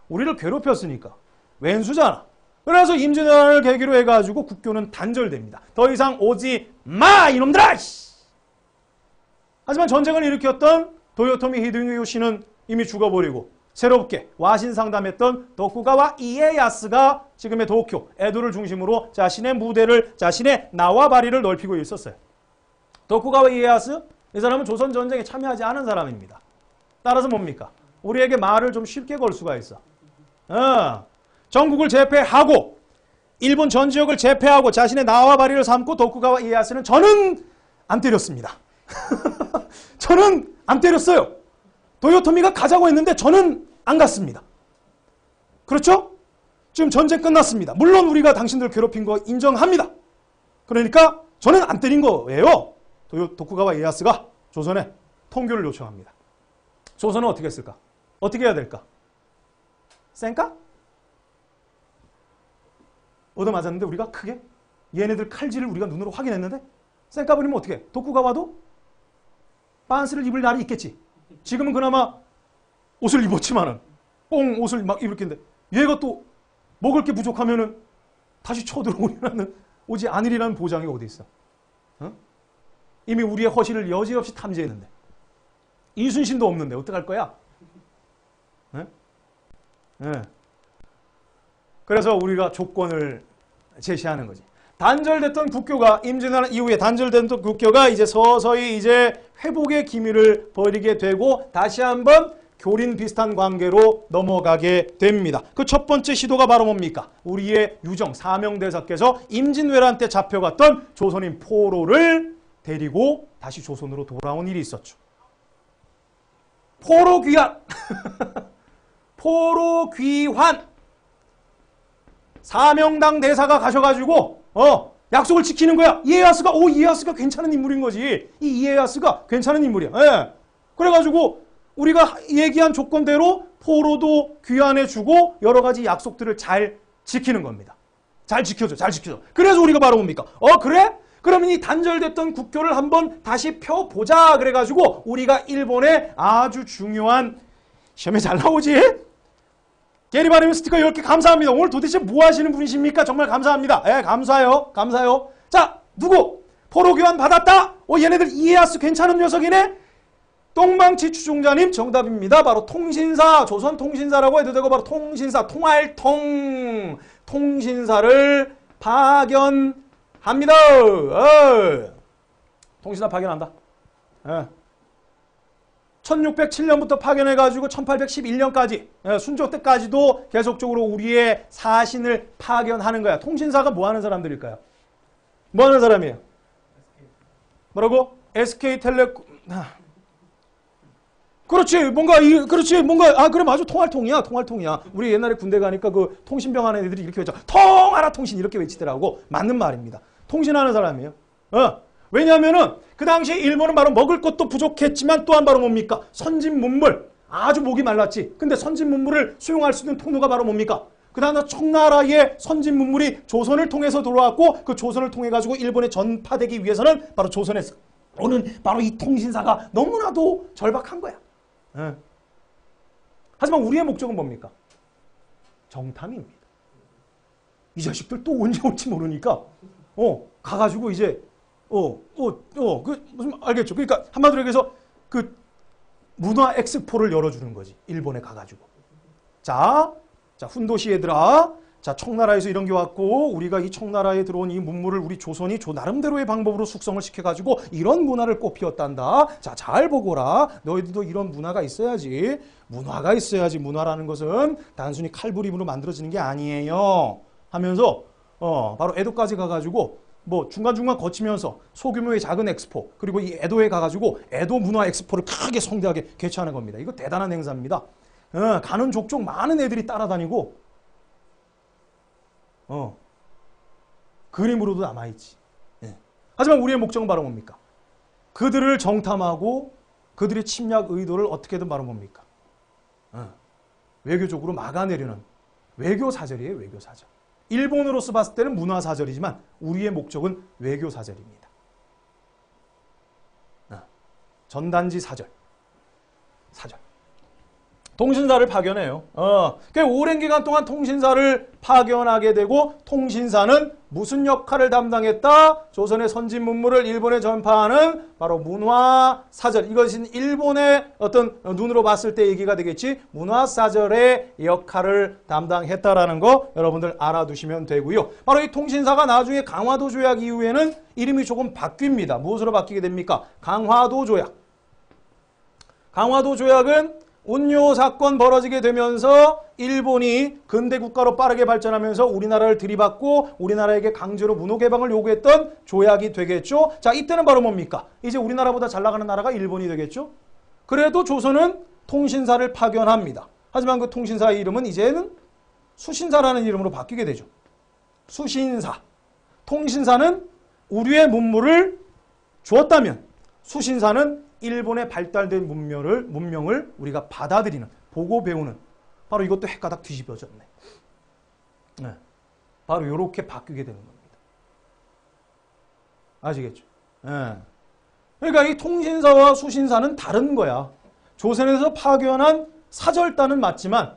우리를 괴롭혔으니까. 왼수잖아. 그래서 임진왜란을 계기로 해가지고 국교는 단절됩니다. 더 이상 오지 마 이놈들아. 하지만 전쟁을 일으켰던 도요토미 히데요시는 이미 죽어버리고 새롭게 와신상담했던 도쿠가와 이에야스가 지금의 도쿄, 에도를 중심으로 자신의 무대를, 자신의 나와바리를 넓히고 있었어요. 도쿠가와 이에야스, 이 사람은 조선 전쟁에 참여하지 않은 사람입니다. 따라서 뭡니까? 우리에게 말을 좀 쉽게 걸 수가 있어. 전국을 제패하고 일본 전 지역을 제패하고 자신의 나와바리를 삼고 도쿠가와 이에야스는 저는 안 때렸습니다. 저는 안 때렸어요. 도요토미가 가자고 했는데 저는 안 갔습니다. 그렇죠? 지금 전쟁 끝났습니다. 물론 우리가 당신들 괴롭힌 거 인정합니다. 그러니까 저는 안 때린 거예요. 도쿠가와 이에야스가 조선에 통교를 요청합니다. 조선은 어떻게 했을까? 어떻게 해야 될까? 쌩까? 얻어맞았는데 우리가 크게? 얘네들 칼질을 우리가 눈으로 확인했는데 쌩까 부리면 어떻게 해? 도쿠가와도 빤스를 입을 날이 있겠지. 지금은 그나마 옷을 입었지만은 뽕 옷을 막 입을겠는데 얘가 또 먹을 게 부족하면은 다시 오지 않으리라는 보장이 어디 있어? 이미 우리의 허실을 여지없이 탐지했는데 이순신도 없는데 어떡할 거야? 그래서 우리가 조건을 제시하는 거지. 단절됐던 국교가 임진왜란 이후에 단절됐던 국교가 이제 서서히 이제 회복의 기미를 벌이게 되고 다시 한번 교린 비슷한 관계로 넘어가게 됩니다. 그 첫 번째 시도가 바로 뭡니까? 우리의 유정 사명대사께서 임진왜란 때 잡혀갔던 조선인 포로를 데리고 다시 조선으로 돌아온 일이 있었죠. 포로 귀환. 포로 귀환. 사명당 대사가 가셔가지고 약속을 지키는 거야. 이에야스가 괜찮은 인물인 거지. 이 이에야스가 괜찮은 인물이야. 예. 그래가지고 우리가 얘기한 조건대로 포로도 귀환해주고 여러 가지 약속들을 잘 지키는 겁니다. 잘 지켜줘. 그래서 우리가 바로 뭡니까? 그래? 그러면 이 단절됐던 국교를 한번 다시 펴보자. 그래가지고 우리가 일본의 아주 중요한 시험에 잘 나오지? 게리바님 스티커 10개 감사합니다. 오늘 도대체 뭐 하시는 분이십니까? 정말 감사합니다. 예, 감사해요. 자, 누구? 포로 교환 받았다? 얘네들 이에야스 괜찮은 녀석이네? 똥망치 추종자님 정답입니다. 바로 통신사, 조선통신사라고 해도 되고 바로 통신사, 통신사를 파견합니다. 통신사 파견한다. 1607년부터 파견해가지고 1811년까지 순조 때까지도 계속적으로 우리의 사신을 파견하는 거야. 통신사가 뭐 하는 사람들일까요? 뭐 하는 사람이에요? 뭐라고? SK텔레콤. 그렇지. 그래 맞아. 통할통이야. 우리 옛날에 군대 가니까 그 통신병 하는 애들이 이렇게 외쳐. 통하라 통신 이렇게 외치더라고. 맞는 말입니다. 통신하는 사람이에요. 왜냐하면은 그 당시 일본은 바로 먹을 것도 부족했지만 또한 바로 뭡니까? 선진 문물. 아주 목이 말랐지. 근데 선진 문물을 수용할 수 있는 통로가 바로 뭡니까? 그 다음에 청나라의 선진 문물이 조선을 통해서 들어왔고 그 조선을 통해 가지고 일본에 전파되기 위해서는 바로 조선에서 오는 바로 이 통신사가 너무나도 절박한 거야. 예. 하지만 우리의 목적은 뭡니까? 정탐입니다. 이 자식들 또 언제 올지 모르니까 가가지고 이제 무슨 알겠죠? 그러니까 한마디로 얘기해서 그 문화 엑스포를 열어주는 거지. 일본에 가가지고. 자 훈도시 얘들아. 자, 청나라에서 이런 게 왔고 우리가 이 청나라에 들어온 이 문물을 우리 조선이 나름대로의 방법으로 숙성을 시켜가지고 이런 문화를 꽃피웠단다. 자, 잘 보거라. 너희들도 이런 문화가 있어야지. 문화가 있어야지. 문화라는 것은 단순히 칼부림으로 만들어지는 게 아니에요. 하면서 바로 에도까지 가가지고 뭐 중간중간 거치면서 소규모의 작은 엑스포 그리고 이 에도에 가가지고 에도 문화 엑스포를 크게 성대하게 개최하는 겁니다. 이거 대단한 행사입니다. 가는 족족 많은 애들이 따라다니고 그림으로도 남아있지. 예. 하지만 우리의 목적은 바로 뭡니까? 그들을 정탐하고 그들의 침략 의도를 어떻게든 바로 뭡니까? 외교적으로 막아내려는 외교사절이에요. 외교사절. 일본으로서 봤을 때는 문화사절이지만 우리의 목적은 외교사절입니다. 전단지 사절. 통신사를 파견해요. 오랜 기간 동안 통신사를 파견하게 되고 통신사는 무슨 역할을 담당했다? 조선의 선진 문물을 일본에 전파하는 바로 문화사절. 이것은 일본의 어떤 눈으로 봤을 때 얘기가 되겠지. 문화사절의 역할을 담당했다라는 거 여러분들 알아두시면 되고요. 바로 이 통신사가 나중에 강화도 조약 이후에는 이름이 조금 바뀝니다. 무엇으로 바뀌게 됩니까? 강화도 조약. 강화도 조약은 운요 사건 벌어지게 되면서 일본이 근대 국가로 빠르게 발전하면서 우리나라를 들이받고 우리나라에게 강제로 문호 개방을 요구했던 조약이 되겠죠. 자, 이때는 바로 뭡니까? 이제 우리나라보다 잘 나가는 나라가 일본이 되겠죠. 그래도 조선은 통신사를 파견합니다. 하지만 그 통신사의 이름은 이제는 수신사라는 이름으로 바뀌게 되죠. 수신사. 통신사는 우리의 문물을 주었다면 수신사는 일본의 발달된 문명을 우리가 받아들이는, 보고 배우는, 바로 이것도 헷가닥 뒤집어졌네. 네. 바로 이렇게 바뀌게 되는 겁니다. 아시겠죠? 네. 그러니까 이 통신사와 수신사는 다른 거야. 조선에서 파견한 사절단은 맞지만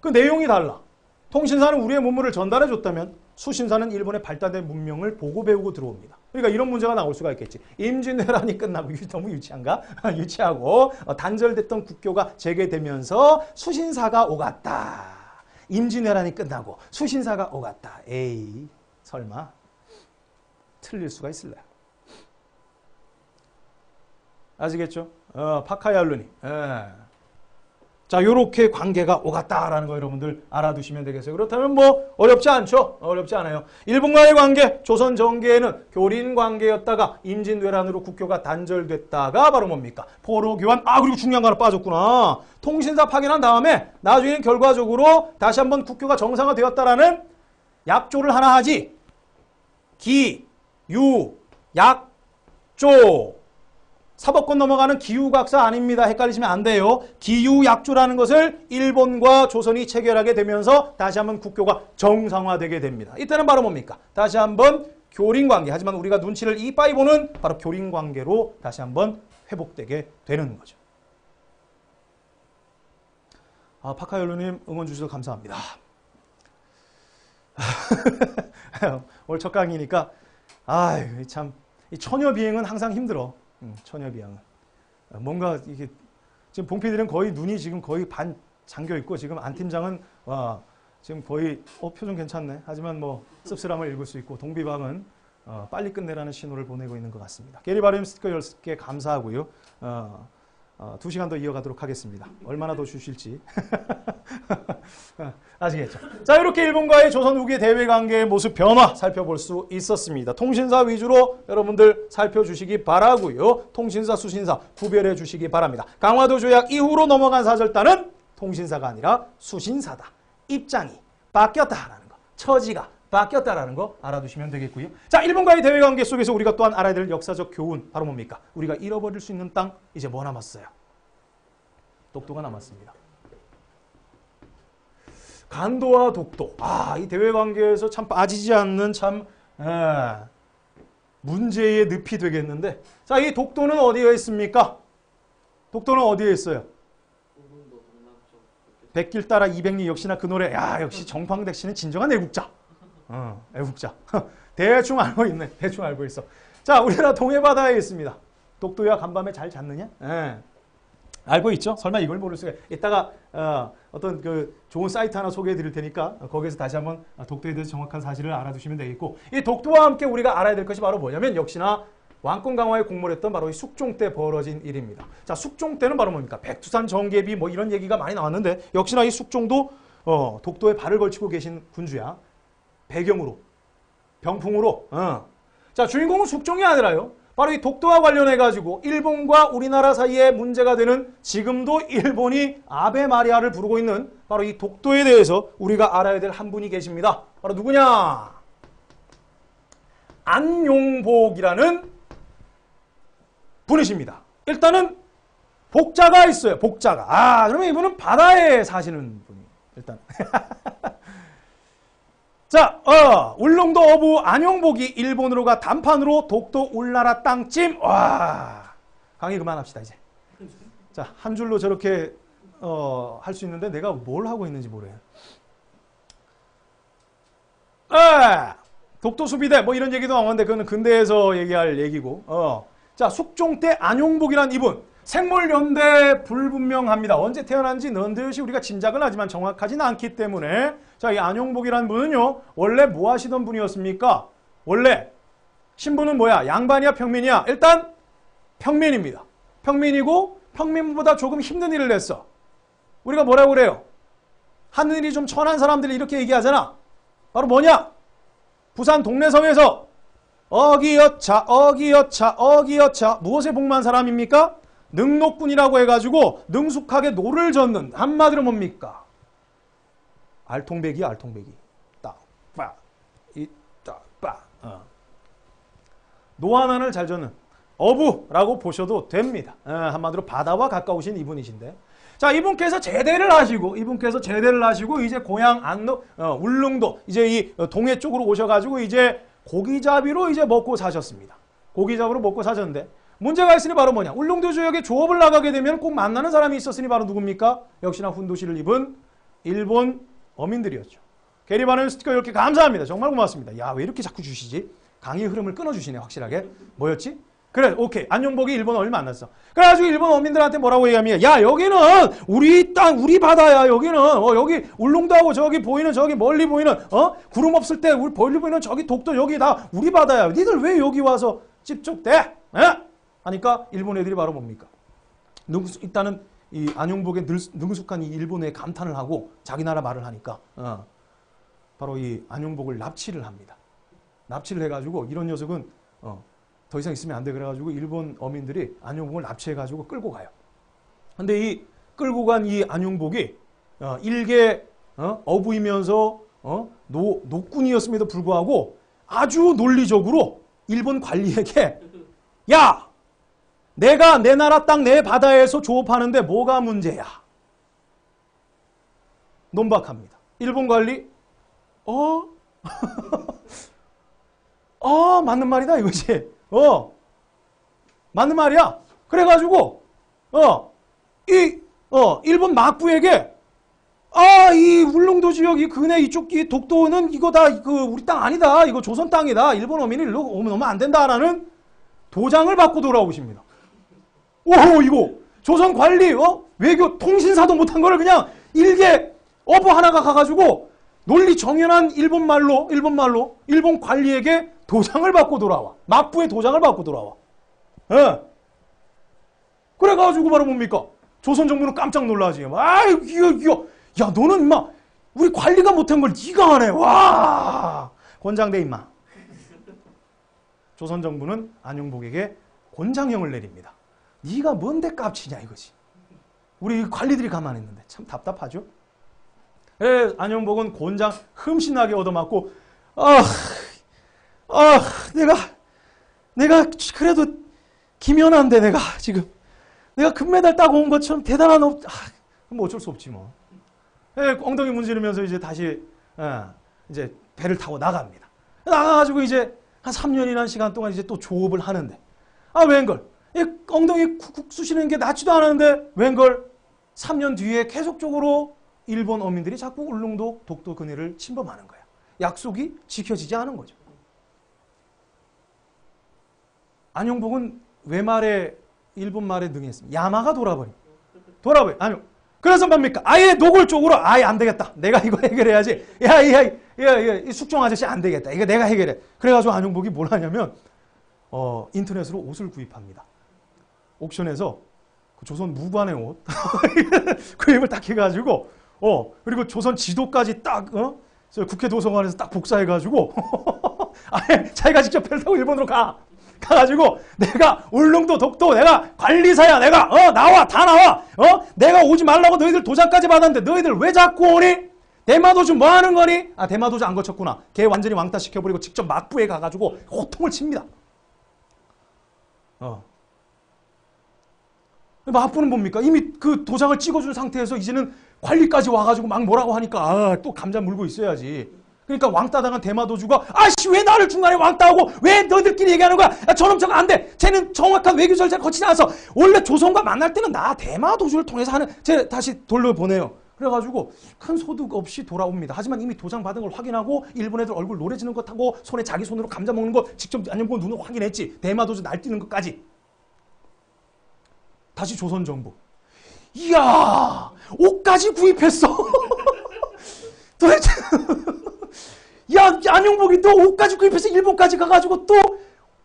그 내용이 달라. 통신사는 우리의 문물을 전달해 줬다면 수신사는 일본의 발달된 문명을 보고 배우고 들어옵니다. 그러니까 이런 문제가 나올 수가 있겠지. 임진왜란이 끝나고 너무 유치한가? 유치하고 단절됐던 국교가 재개되면서 수신사가 오갔다. 임진왜란이 끝나고 수신사가 오갔다. 에이, 설마 틀릴 수가 있을래요? 아시겠죠? 파카얄루니. 자, 요렇게 관계가 오갔다라는 거 여러분들 알아두시면 되겠어요. 그렇다면 뭐 어렵지 않죠? 어렵지 않아요. 일본과의 관계, 조선 전개에는 교린 관계였다가 임진왜란으로 국교가 단절됐다가 바로 뭡니까? 포로 교환. 그리고 중요한 거 하나 빠졌구나. 통신사 파견한 다음에 나중에는 결과적으로 다시 한번 국교가 정상화되었다라는 약조를 하나 하지. 기, 유, 약, 조. 사법권 넘어가는 기후각사 아닙니다. 헷갈리시면 안 돼요. 기후약조라는 것을 일본과 조선이 체결하게 되면서 다시 한번 국교가 정상화되게 됩니다. 이때는 바로 뭡니까? 다시 한번 교린관계. 하지만 우리가 눈치를 이빠이 보는 바로 교린관계로 다시 한번 회복되게 되는 거죠. 파카열루님 응원 주셔서 감사합니다. 오늘 첫 강의니까 참 이 처녀 비행은 항상 힘들어. 처녀 비행은 뭔가 이게 지금 봉피들은 거의 눈이 지금 거의 반 잠겨 있고 지금 안 팀장은 지금 거의 표정 괜찮네. 하지만 뭐 씁쓸함을 읽을 수 있고 동비방은 빨리 끝내라는 신호를 보내고 있는 것 같습니다. 게리바름 스티커 10개 감사하고요. 2시간 더 이어가도록 하겠습니다. 얼마나 더 주실지. 아시겠죠? 자, 이렇게 일본과의 조선 후기 대외관계의 모습 변화 살펴볼 수 있었습니다. 통신사 위주로 여러분들 살펴주시기 바라고요. 통신사, 수신사 구별해 주시기 바랍니다. 강화도 조약 이후로 넘어간 사절단은 통신사가 아니라 수신사다. 입장이 바뀌었다라는 거. 처지가 바뀌었다라는 거 알아두시면 되겠고요. 자, 일본과의 대외 관계 속에서 우리가 또한 알아야 될 역사적 교훈 바로 뭡니까? 우리가 잃어버릴 수 있는 땅 이제 뭐 남았어요? 독도가 남았습니다. 간도와 독도. 이 대외 관계에서 참 빠지지 않는 참 문제의 늪이 되겠는데, 자, 이 독도는 어디에 있습니까? 독도는 어디에 있어요? 백길 따라 200리 역시나 그 노래. 야, 역시 정광택 씨는 진정한 애국자. 애국자. 대충 알고 있네. 대충 알고 있어. 자, 우리나라 동해바다에 있습니다. 독도야 간밤에 잘 잤느냐? 알고 있죠? 설마 이걸 모를 수가. 이따가 어떤 그 좋은 사이트 하나 소개해 드릴 테니까 거기에서 다시 한번 독도에 대해서 정확한 사실을 알아두시면 되겠고, 이 독도와 함께 우리가 알아야 될 것이 바로 뭐냐면 역시나 왕권 강화에 공모했던 바로 이 숙종 때 벌어진 일입니다. 자, 숙종 때는 바로 뭡니까? 백두산 정계비 뭐 이런 얘기가 많이 나왔는데 역시나 이 숙종도 독도에 발을 걸치고 계신 군주야. 배경으로, 병풍으로. 자, 주인공은 숙종이 아니라요. 바로 이 독도와 관련해가지고 일본과 우리나라 사이에 문제가 되는, 지금도 일본이 아베 마리아를 부르고 있는 바로 이 독도에 대해서 우리가 알아야 될 한 분이 계십니다. 바로 누구냐? 안용복이라는 분이십니다. 일단은 복자가 있어요. 복자가. 그러면 이분은 바다에 사시는 분이에요. 일단. 자, 울릉도 어부 안용복이 일본으로 가 단판으로 독도 울나라 땅찜. 와, 강의 그만합시다 이제. 자, 한 줄로 저렇게 할 수 있는데 내가 뭘 하고 있는지 모르겠어요. 독도 수비대 뭐 이런 얘기도 나오는데 그거는 근대에서 얘기할 얘기고. 자, 숙종 때 안용복이란 이분. 생물연대 불분명합니다. 언제 태어난지 넌드시 우리가 짐작은 하지만 정확하지는 않기 때문에, 자, 이 안용복이라는 분은요, 원래 뭐 하시던 분이었습니까? 원래 신분은 뭐야? 양반이야 평민이야? 일단 평민입니다. 평민이고 평민보다 조금 힘든 일을 했어. 우리가 뭐라고 그래요? 하늘이 좀 천한 사람들이 이렇게 얘기하잖아. 바로 뭐냐? 부산 동래섬에서 어기여차 무엇에 복무한 사람입니까? 능록군이라고 해가지고 능숙하게 노를 젓는, 한마디로 뭡니까? 알통배기야, 알통배기. 노하난을 잘 젓는 어부라고 보셔도 됩니다. 한마디로 바다와 가까우신 이분이신데, 자, 이분께서 제대를 하시고 이제 고향 울릉도 이제 이 동해 쪽으로 오셔가지고 이제 고기잡이로 이제 먹고 사셨습니다. 고기잡이로 먹고 사셨는데 문제가 있으니 바로 뭐냐? 울릉도 지역에 조업을 나가게 되면 꼭 만나는 사람이 있었으니 바로 누굽니까? 역시나 훈도시를 입은 일본 어민들이었죠. 게리바는 스티커 이렇게 감사합니다. 정말 고맙습니다. 야, 왜 이렇게 자꾸 주시지? 강의 흐름을 끊어주시네, 확실하게. 뭐였지? 그래, 오케이. 안용복이 일본 어민 만났어. 그래가지고 일본 어민들한테 뭐라고 얘기하면, 야, 여기는 우리 땅, 우리 바다야. 여기는 여기 울릉도하고 저기 보이는, 저기 멀리 보이는 구름 없을 때 우리 멀리 보이는 저기 독도, 여기 다 우리 바다야. 니들 왜 여기 와서 찝쩍대? 하니까 일본 애들이 바로 뭡니까? 일단은 이 안용복의 능숙한 이 일본에 감탄을 하고 자기 나라 말을 하니까 바로 이 안용복을 납치를 합니다. 납치를 해가지고 이런 녀석은 더 이상 있으면 안 돼. 그래가지고 일본 어민들이 안용복을 납치해가지고 끌고 가요. 근데 이 끌고 간 이 안용복이 일개 어부이면서 노군이었음에도 불구하고 아주 논리적으로 일본 관리에게, 야, 내가 내 나라 땅 내 바다에서 조업하는데 뭐가 문제야? 논박합니다. 일본 관리, 맞는 말이다 이거지. 맞는 말이야. 그래가지고 일본 막부에게 이 울릉도 지역 이 근해 이쪽 이 독도는 이거 다 우리 땅 아니다. 이거 조선 땅이다. 일본 어민이 일로 오면 안 된다라는 도장을 받고 돌아오십니다. 오, 이거 조선 관리 외교 통신사도 못한 거를 그냥 일개 어부 하나가 가가지고 논리 정연한 일본말로 일본 관리에게 도장을 받고 돌아와. 막부의 도장을 받고 돌아와. 그래가지고 바로 뭡니까? 조선 정부는 깜짝 놀라지. 이거 야, 너는 임마 우리 관리가 못한 걸 네가 하네. 와, 권장대 임마. 조선 정부는 안용복에게 곤장형을 내립니다. 네가 뭔데 깝치냐 이거지. 우리 관리들이 가만히 있는데 참 답답하죠. 안용복은 곤장 흠신하게 얻어맞고 내가 그래도 김연아인데 내가 지금 내가 금메달 따고 온 것처럼 대단한 뭐 어쩔 수 없지 뭐. 엉덩이 문지르면서 이제 다시 이제 배를 타고 나갑니다. 나가가지고 이제 한 3년이라는 시간 동안 이제 또 조업을 하는데 웬걸 엉덩이 쿡쿡 쑤시는 게 낫지도 않았는데 웬걸 3년 뒤에 계속적으로 일본 어민들이 자꾸 울릉도 독도 근해를 침범하는 거야. 약속이 지켜지지 않은 거죠. 안용복은 외말에 일본 말에 능했습니다. 야마가 돌아버려. 아니요. 그래서 뭡니까? 아예 노골적으로 아예 안 되겠다. 내가 이거 해결해야지. 야, 이 숙종 아저씨 안 되겠다. 이거 내가 해결해. 그래가지고 안용복이 뭘 하냐면 인터넷으로 옷을 구입합니다. 옥션에서 그 조선 무관의 옷 구입을 딱 해가지고 그리고 조선 지도까지 딱 저 국회 도서관에서 딱 복사해가지고 아예 자기가 직접 배를 타고 일본으로 가가지고 내가 울릉도 독도 내가 관리사야 내가 나와 다 나와 내가 오지 말라고 너희들 도장까지 받았는데 너희들 왜 자꾸 오니? 대마도주 뭐 하는 거니? 대마도주 안 거쳤구나. 걔 완전히 왕따 시켜버리고 직접 막부에 가가지고 호통을 칩니다. 막부는 뭡니까? 이미 그 도장을 찍어준 상태에서 이제는 관리까지 와가지고 막 뭐라고 하니까 또 감자 물고 있어야지. 그러니까 왕따 당한 대마도주가 왜 나를 중간에 왕따하고 왜 너희들끼리 얘기하는 거야? 저놈 저거 안 돼. 쟤는 정확한 외교 절차를 거치지 않아서 원래 조선과 만날 때는 나 대마도주를 통해서 하는 쟤 다시 돌려보내요. 그래가지고 큰 소득 없이 돌아옵니다. 하지만 이미 도장 받은 걸 확인하고 일본 애들 얼굴 노래지는 것 하고 손에 자기 손으로 감자 먹는 거 직접 안녕보 눈으로 확인했지. 대마도주 날뛰는 것까지. 다시 조선 정부. 이야 옷까지 구입했어. 도대체 야 안용복이 또 옷까지 구입해서 일본까지 가가지고 또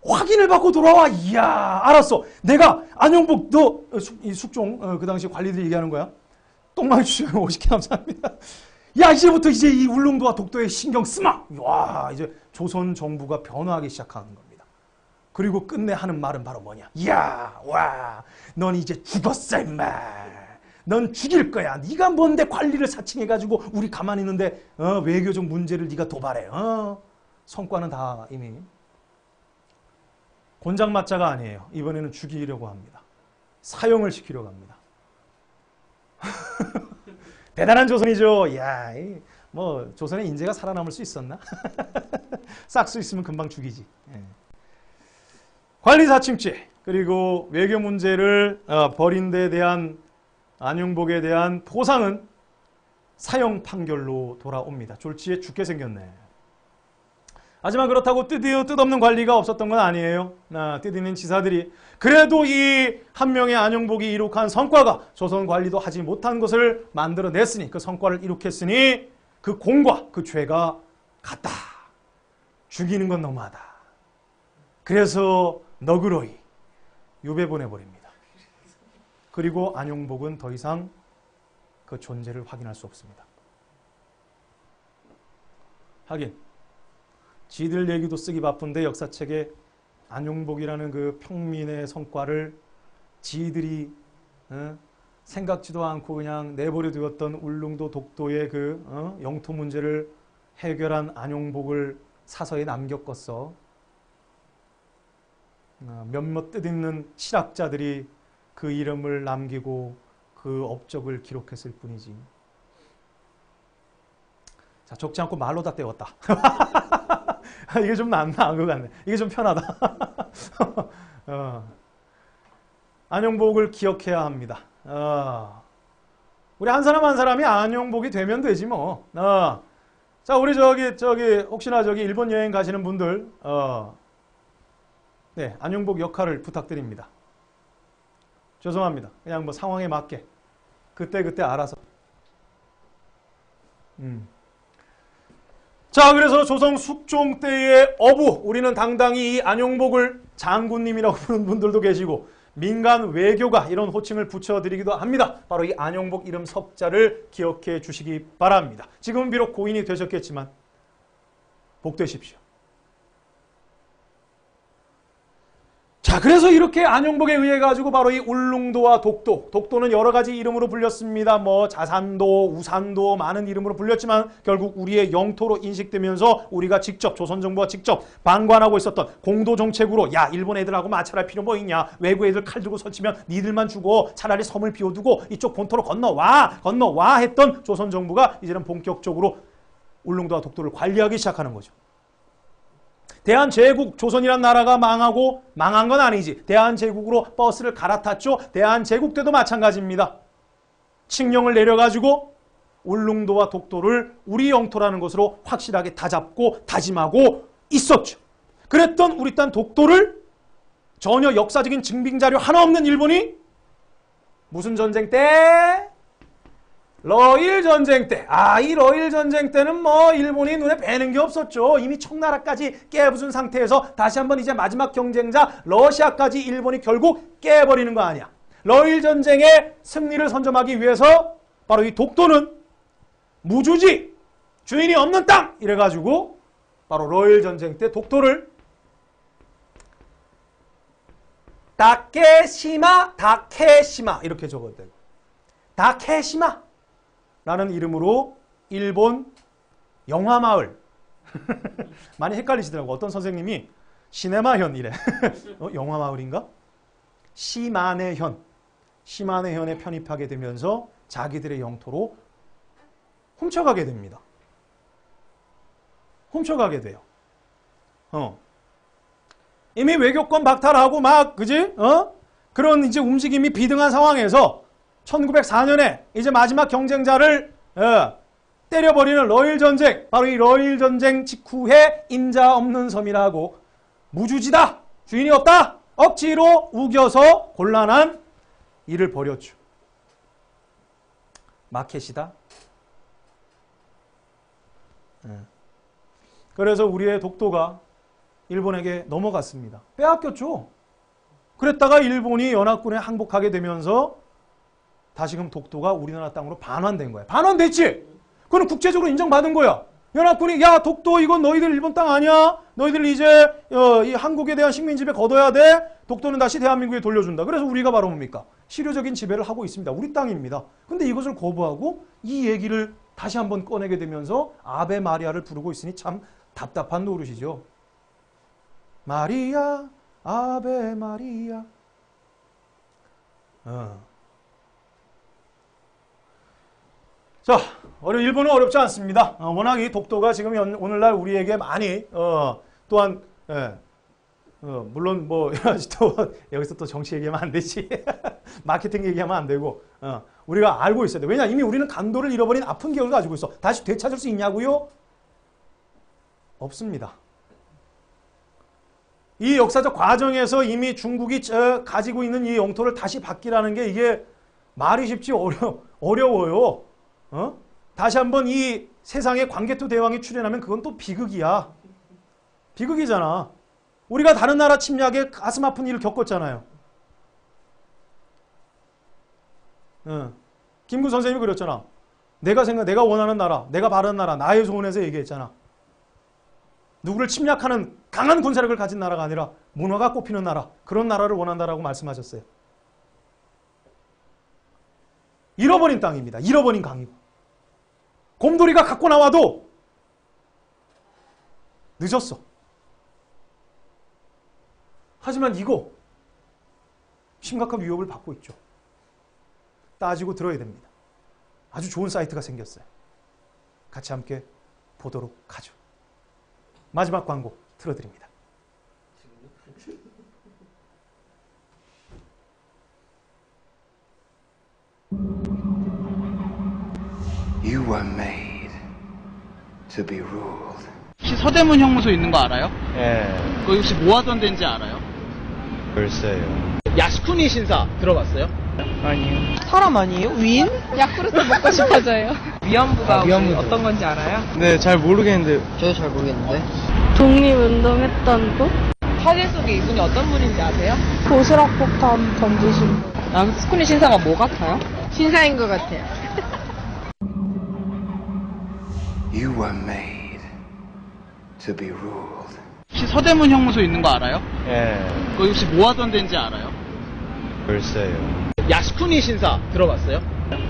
확인을 받고 돌아와. 이야 알았어. 내가 안용복 너 숙종 그 당시 관리들이 얘기하는 거야. 똥망이 주시면 50개 감사합니다. 야 이제부터 이제 이 울릉도와 독도에 신경 쓰마. 와 이제 조선 정부가 변화하기 시작하는 겁니다. 그리고 끝내 하는 말은 바로 뭐냐. 이야 와 넌 이제 죽었어 임마. 넌 죽일 거야. 네가 뭔데 관리를 사칭해가지고 우리 가만히 있는데 외교적 문제를 네가 도발해. 성과는 다 이미 곤장맞자가 아니에요. 이번에는 죽이려고 합니다. 사형을 시키려고 합니다. 대단한 조선이죠. 야, 뭐 조선의 인재가 살아남을 수 있었나? 싹 수 있으면 금방 죽이지. 관리 사칭죄 그리고 외교 문제를 벌인 데 대한 안용복에 대한 보상은 사형 판결로 돌아옵니다. 졸지에 죽게 생겼네. 하지만 그렇다고 뜻없는 관리가 없었던 건 아니에요. 뜻있는 지사들이 그래도 이 한 명의 안용복이 이룩한 성과가 조선 관리도 하지 못한 것을 만들어냈으니 그 성과를 이룩했으니 그 공과 그 죄가 같다. 죽이는 건 너무하다. 그래서 너그러이 유배 보내버립니다. 그리고 안용복은 더 이상 그 존재를 확인할 수 없습니다. 하긴 지들 얘기도 쓰기 바쁜데 역사책에 안용복이라는 그 평민의 성과를 지들이 생각지도 않고 그냥 내버려 두었던 울릉도 독도의 그 영토 문제를 해결한 안용복을 사서에 남겼겠어. 몇몇 뜻있는 실학자들이 그 이름을 남기고 그 업적을 기록했을 뿐이지. 자, 적지 않고 말로 다 때웠다. 이게 좀 나은 것 같네. 이게 좀 편하다. 안용복을 기억해야 합니다. 우리 한 사람 한 사람이 안용복이 되면 되지 뭐. 자, 우리 혹시나 일본 여행 가시는 분들, 네, 안용복 역할을 부탁드립니다. 죄송합니다. 그냥 뭐 상황에 맞게 그때 알아서. 자, 그래서 조선 숙종 때의 어부, 우리는 당당히 이 안용복을 장군님이라고 부르는 분들도 계시고 민간 외교가 이런 호칭을 붙여드리기도 합니다. 바로 이 안용복 이름 석자를 기억해 주시기 바랍니다. 지금은 비록 고인이 되셨겠지만 복되십시오. 자, 그래서 이렇게 안용복에 의해 가지고 바로 이 울릉도와 독도는 여러 가지 이름으로 불렸습니다. 뭐 자산도, 우산도 많은 이름으로 불렸지만 결국 우리의 영토로 인식되면서 우리가 직접 조선정부가 직접 방관하고 있었던 공도 정책으로 야, 일본 애들하고 마찰할 필요 뭐 있냐? 외국 애들 칼 들고 설치면 니들만 죽어. 차라리 섬을 비워두고 이쪽 본토로 건너와 했던 조선정부가 이제는 본격적으로 울릉도와 독도를 관리하기 시작하는 거죠. 대한제국, 조선이란 나라가 망하고 망한 건 아니지. 대한제국으로 버스를 갈아탔죠. 대한제국 때도 마찬가지입니다. 칙령을 내려가지고 울릉도와 독도를 우리 영토라는 것으로 확실하게 다잡고 다짐하고 있었죠. 그랬던 우리 땅 독도를 전혀 역사적인 증빙자료 하나 없는 일본이 무슨 전쟁 때? 러일 전쟁 때. 이 러일 전쟁 때는 뭐 일본이 눈에 뵈는 게 없었죠. 이미 청나라까지 깨부순 상태에서 다시 한번 이제 마지막 경쟁자 러시아까지 일본이 결국 깨버리는 거 아니야. 러일 전쟁의 승리를 선점하기 위해서 바로 이 독도는 무주지, 주인이 없는 땅 이래가지고 바로 러일 전쟁 때 독도를 다케시마 이렇게 적었대요. 다케시마 라는 이름으로 일본 영화마을 많이 헷갈리시더라고. 어떤 선생님이 시네마현 이래. 영화마을인가? 시마네현에 편입하게 되면서 자기들의 영토로 훔쳐가게 됩니다. 훔쳐가게 돼요. 이미 외교권 박탈하고 막 그지? 그런 이제 움직임이 비등한 상황에서 1904년에 이제 마지막 경쟁자를 때려버리는 러일 전쟁, 바로 이 러일 전쟁 직후에 인자 없는 섬이라고 무주지다, 주인이 없다, 억지로 우겨서 곤란한 일을 벌였죠. 마켓이다. 그래서 우리의 독도가 일본에게 넘어갔습니다. 빼앗겼죠. 그랬다가 일본이 연합군에 항복하게 되면서 다시금 독도가 우리나라 땅으로 반환된 거야. 반환됐지? 그건 국제적으로 인정받은 거야. 연합군이 야, 독도 이건 너희들 일본 땅 아니야? 너희들 이제 이 한국에 대한 식민 지배 걷어야 돼? 독도는 다시 대한민국에 돌려준다. 그래서 우리가 바로 뭡니까? 실효적인 지배를 하고 있습니다. 우리 땅입니다. 근데 이것을 거부하고 이 얘기를 다시 한번 꺼내게 되면서 아베 마리아를 부르고 있으니 참 답답한 노릇이죠. 마리아, 아베 마리아. 자, 일본은 어렵지 않습니다. 워낙 이 독도가 지금 오늘날 우리에게 많이 또한 물론 뭐 여기서 또 정치 얘기하면 안 되지. 마케팅 얘기하면 안 되고 우리가 알고 있어야 돼. 왜냐, 이미 우리는 간도를 잃어버린 아픈 기억을 가지고 있어. 다시 되찾을 수 있냐고요? 없습니다. 이 역사적 과정에서 이미 중국이 가지고 있는 이 영토를 다시 받기라는 게 이게 말이 쉽지 어려워요. 다시 한번 이 세상에 광개토 대왕이 출현하면 그건 또 비극이야. 비극이잖아. 우리가 다른 나라 침략에 가슴 아픈 일을 겪었잖아요. 김구 선생님이 그랬잖아. 내가 원하는 나라, 내가 바라는 나라, 나의 소원에서 얘기했잖아. 누구를 침략하는 강한 군사력을 가진 나라가 아니라 문화가 꽃피는 나라, 그런 나라를 원한다라고 말씀하셨어요. 잃어버린 땅입니다. 잃어버린 강이고. 곰돌이가 갖고 나와도 늦었어. 하지만 이거 심각한 위협을 받고 있죠. 따지고 들어야 됩니다. 아주 좋은 사이트가 생겼어요. 같이 함께 보도록 하죠. 마지막 광고 틀어드립니다. You were made to be ruled. 혹시 서대문 형무소 있는 거 알아요? 예. 거기 혹시 뭐 하던 데인지 알아요? 글쎄요. 야스쿠니 신사 들어봤어요? 아니요. 사람 아니에요? 위인? 야쿠르트 먹고 싶어져요. 위안부가 위안부. 어떤 건지 알아요? 네, 잘 모르겠는데. 저도 잘 모르겠는데. 독립운동했던 곳? 사진 속에 이분이 어떤 분인지 아세요? 도시락 폭탄 던지신 분. 야스쿠니 신사가 뭐 같아요? 신사인 것 같아요. You were made to be ruled. 혹시 서대문 형무소 있는 거 알아요? 예. 거기 혹시 뭐 하던 데인지 알아요? 글쎄요. 야스쿠니 신사 들어봤어요?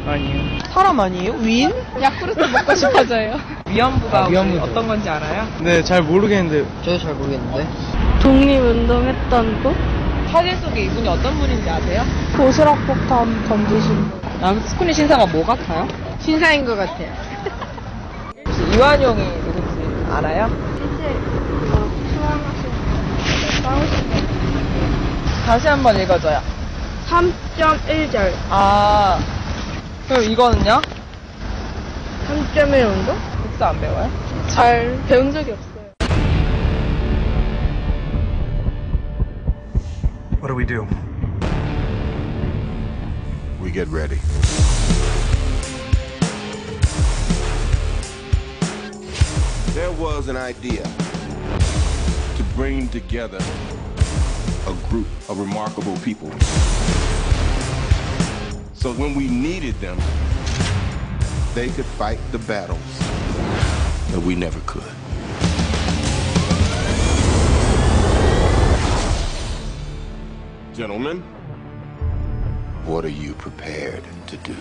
아니요. 사람 아니에요? 위인? 야쿠르트 먹고 싶어져요. 위안부가 위안부죠. 어떤 건지 알아요? 네, 잘 모르겠는데. 저도 잘 모르겠는데. 독립운동했던 곳? 사진 속에 이분이 어떤 분인지 아세요? 도시락폭탄 던지신 분. 야스쿠니 신사가 뭐 같아요? 신사인 것 같아요. 혹시 이완용이 누군지 알아요? 이제 수강하신 싸우신 다시 한번 읽어줘요. 3.1절, 아, 그럼 이거는요? 3.1 운동? 국사 안 배워요? 잘 배운 적이 없어요. What do we do? We get ready. There was an idea to bring together a group of remarkable people. So when we needed them, they could fight the battles that we never could. Gentlemen, what are you prepared to do?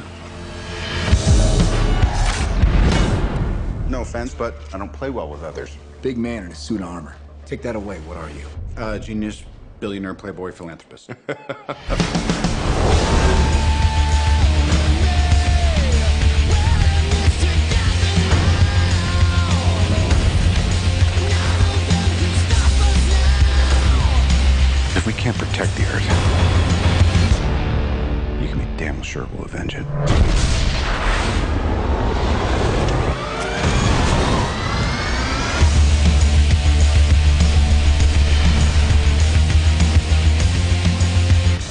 No offense, but I don't play well with others. Big man in a suit of armor. Take that away. What are you? Genius, billionaire, playboy, philanthropist. If we can't protect the Earth, you can be damn sure we'll avenge it.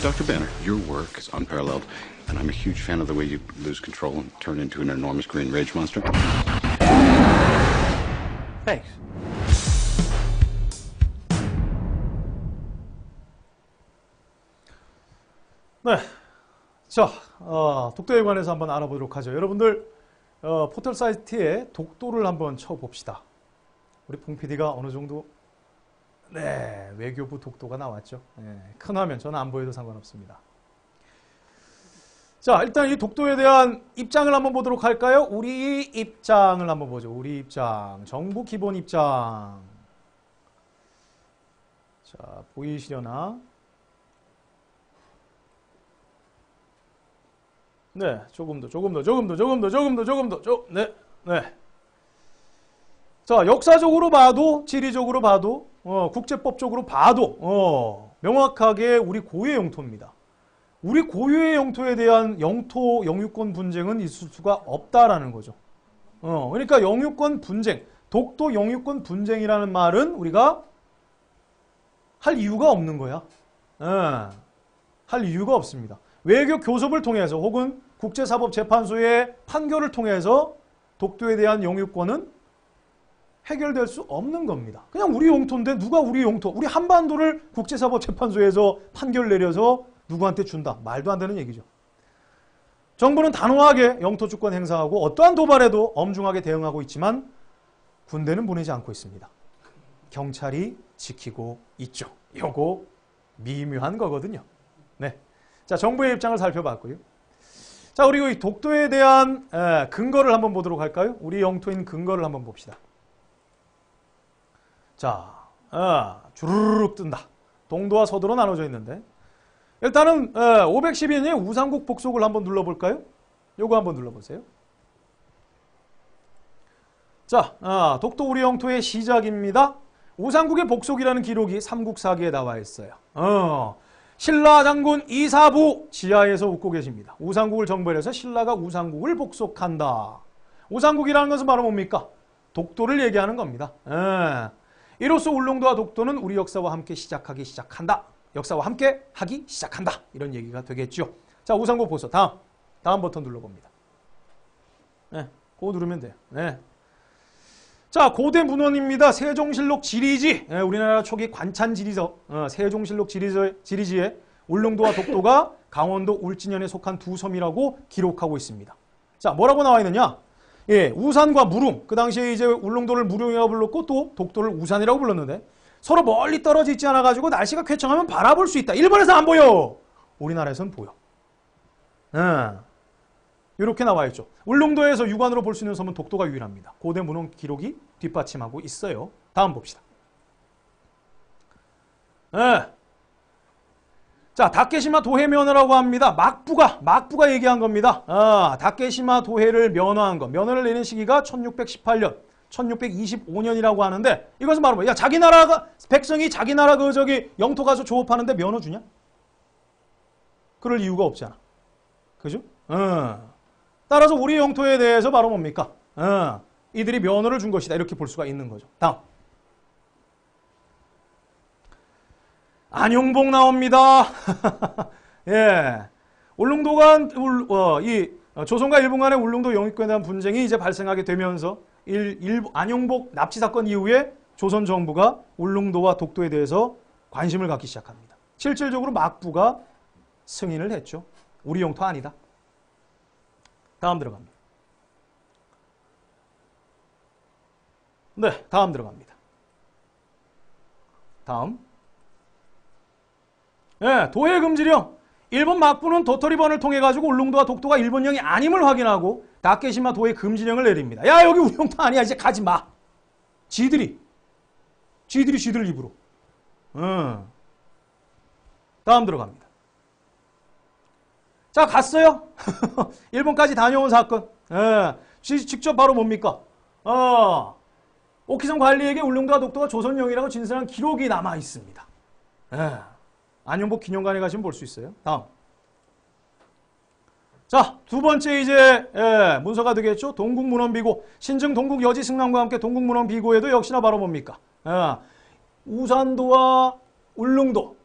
Dr. Banner, your work is unparalleled, and I'm a huge fan of the way you lose control and turn into an enormous green rage monster. Thanks. 네. 자, 독도에 관해서 한번 알아보도록 하죠. 여러분들, 포털 사이트에 독도를 한번 쳐봅시다. 우리 봉 PD가 어느 정도, 네, 외교부 독도가 나왔죠. 네, 큰 화면, 저는 안 보여도 상관없습니다. 자, 일단 이 독도에 대한 입장을 한번 보도록 할까요? 우리 입장을 한번 보죠. 우리 입장. 정부 기본 입장. 자, 보이시려나? 네, 조금 더. 네, 네. 자, 역사적으로 봐도, 지리적으로 봐도, 국제법적으로 봐도, 명확하게 우리 고유의 영토입니다. 우리 고유의 영토에 대한 영토, 영유권 분쟁은 있을 수가 없다라는 거죠. 그러니까 영유권 분쟁, 독도 영유권 분쟁이라는 말은 우리가 할 이유가 없는 거야. 할 이유가 없습니다. 외교 교섭을 통해서 혹은 국제사법재판소의 판결을 통해서 독도에 대한 영유권은 해결될 수 없는 겁니다. 그냥 우리 영토인데 누가 우리 영토, 우리 한반도를 국제사법재판소에서 판결 내려서 누구한테 준다. 말도 안 되는 얘기죠. 정부는 단호하게 영토주권 행사하고 어떠한 도발에도 엄중하게 대응하고 있지만 군대는 보내지 않고 있습니다. 경찰이 지키고 있죠. 요거 미묘한 거거든요. 네. 자, 정부의 입장을 살펴봤고요. 자, 그리고 이 독도에 대한 근거를 한번 보도록 할까요? 우리 영토인 근거를 한번 봅시다. 자, 주르륵 뜬다. 동도와 서도로 나눠져 있는데 일단은 512년에 우상국 복속을 한번 눌러볼까요? 요거 한번 눌러보세요. 자, 독도 우리 영토의 시작입니다. 우상국의 복속이라는 기록이 삼국사기에 나와 있어요. 신라 장군 이사부 지하에서 웃고 계십니다. 우상국을 정벌해서 신라가 우상국을 복속한다. 우상국이라는 것은 바로 뭡니까? 독도를 얘기하는 겁니다. 이로써 울릉도와 독도는 우리 역사와 함께 시작한다. 역사와 함께 하기 시작한다. 이런 얘기가 되겠죠. 자, 우상국 보소. 다음 버튼 눌러봅니다. 네, 그거 누르면 돼요. 네. 자, 고대 문헌입니다. 세종실록 지리지. 우리나라 초기 관찬 지리서 세종실록 지리지에 울릉도와 독도가 강원도 울진현에 속한 두 섬이라고 기록하고 있습니다. 자, 뭐라고 나와 있느냐? 예, 우산과 무릉. 그 당시에 이제 울릉도를 무릉이라고 불렀고 또 독도를 우산이라고 불렀는데 서로 멀리 떨어져 있지 않아가지고 날씨가 쾌청하면 바라볼 수 있다. 일본에서 안 보여. 우리나라에서는 보여. 이렇게 나와 있죠. 울릉도에서 육안으로 볼 수 있는 섬은 독도가 유일합니다. 고대 문헌 기록이 뒷받침하고 있어요. 다음 봅시다. 자, 다케시마 도해 면허라고 합니다. 막부가 얘기한 겁니다. 다케시마 도해를 면허한 거. 면허를 내는 시기가 1618년, 1625년이라고 하는데 이것은 바로 뭐야? 자기 나라가 백성이 자기 나라 영토 가서 조업하는데 면허 주냐? 그럴 이유가 없잖아. 그죠? 따라서 우리 영토에 대해서 바로 뭡니까? 이들이 면허를 준 것이다. 이렇게 볼 수가 있는 거죠. 다음. 안용복 나옵니다. 예. 울릉도간, 조선과 일본 간의 울릉도 영유권에 대한 분쟁이 이제 발생하게 되면서 안용복 납치 사건 이후에 조선 정부가 울릉도와 독도에 대해서 관심을 갖기 시작합니다. 실질적으로 막부가 승인을 했죠. 우리 영토 아니다. 다음 들어갑니다. 네, 다음 들어갑니다. 다음. 네, 도해 금지령. 일본 막부는 도토리번을 통해 가지고 울릉도와 독도가 일본령이 아님을 확인하고 다케시마 도해 금지령을 내립니다. 야, 여기 우리 영토 아니야. 이제 가지 마. 지들 입으로. 다음 들어갑니다. 자, 갔어요. 일본까지 다녀온 사건. 직접 바로 뭡니까? 오키섬 관리에게 울릉도와 독도가 조선령이라고 진술한 기록이 남아 있습니다. 안용복 기념관에 가시면 볼 수 있어요. 다음. 자, 두 번째 이제 문서가 되겠죠. 동국문헌비고. 신증 동국 여지 승남과 함께 동국문헌비고에도 역시나 바로 뭡니까? 우산도와 울릉도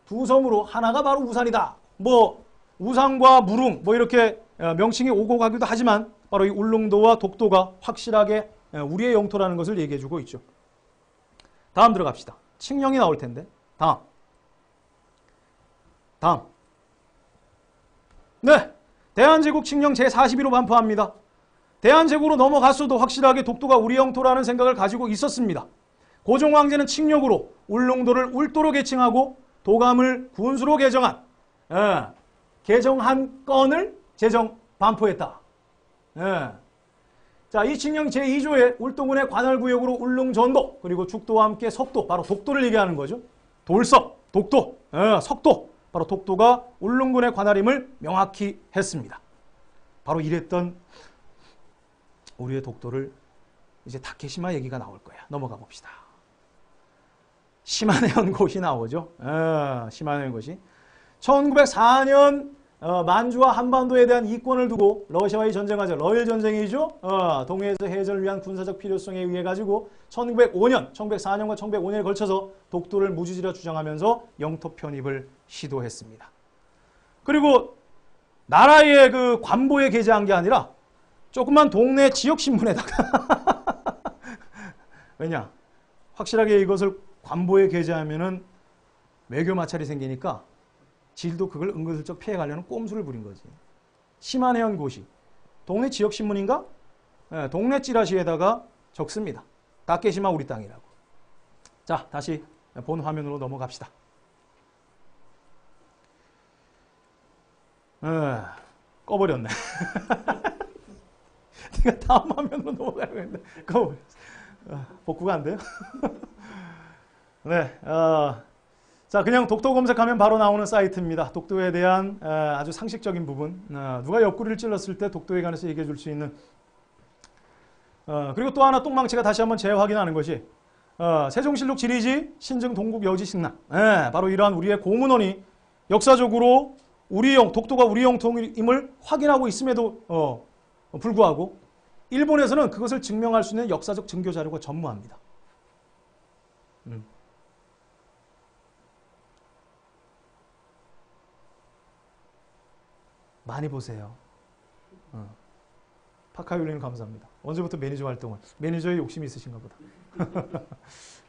두 섬으로 하나가 바로 우산이다. 뭐 우산과 무릉 뭐 이렇게 명칭이 오고 가기도 하지만 바로 이 울릉도와 독도가 확실하게 우리의 영토라는 것을 얘기해주고 있죠. 다음 들어갑시다. 칙령이 나올 텐데. 다음. 네. 대한제국 칙령 제42로 반포합니다. 대한제국으로 넘어갔어도 확실하게 독도가 우리 영토라는 생각을 가지고 있었습니다. 고종황제는 칙령으로 울릉도를 울도로 개칭하고 도감을 군수로 개정한 건을 제정 반포했다. 자, 이 칙령 제2조에 울도군의 관할구역으로 울릉전도 그리고 죽도와 함께 석도, 바로 독도를 얘기하는 거죠. 돌석, 독도, 석도, 바로 독도가 울릉군의 관할임을 명확히 했습니다. 바로 이랬던 우리의 독도를 이제 다케시마 얘기가 나올 거야. 넘어가 봅시다. 시마네현고시 나오죠. 시마네현고시. 1904년 만주와 한반도에 대한 이권을 두고 러시아와의 전쟁하죠. 러일 전쟁이죠. 동해에서 해전을 위한 군사적 필요성에 의해 가지고 1904년과 1905년에 걸쳐서 독도를 무주지라 주장하면서 영토 편입을 시도했습니다. 그리고 나라의 그 관보에 게재한 게 아니라 조그만 동네 지역신문에다가 왜냐? 확실하게 이것을 관보에 게재하면은 외교 마찰이 생기니까 질도 그걸 은근슬쩍 피해가려는 꼼수를 부린 거지. 시마네현고시. 동네 지역신문인가? 동네 찌라시에다가 적습니다. 다케시마 우리 땅이라고. 자, 다시 본 화면으로 넘어갑시다. 꺼버렸네. 내가 다음 화면으로 넘어가려고 했는데 꺼버렸어. 복구가 안 돼요? 네, 자, 그냥 독도 검색하면 바로 나오는 사이트입니다. 독도에 대한 아주 상식적인 부분, 누가 옆구리를 찔렀을 때 독도에 관해서 얘기해 줄 수 있는 그리고 또 하나 똥망치가 다시 한번 재확인하는 것이 세종실록 지리지 신증 동국 여지 신남, 바로 이러한 우리의 고문원이 역사적으로 독도가 우리 영토임을 확인하고 있음에도 불구하고 일본에서는 그것을 증명할 수 있는 역사적 증거 자료가 전무합니다. 많이 보세요. 파카율리님 감사합니다. 언제부터 매니저 활동을? 매니저의 욕심이 있으신가 보다.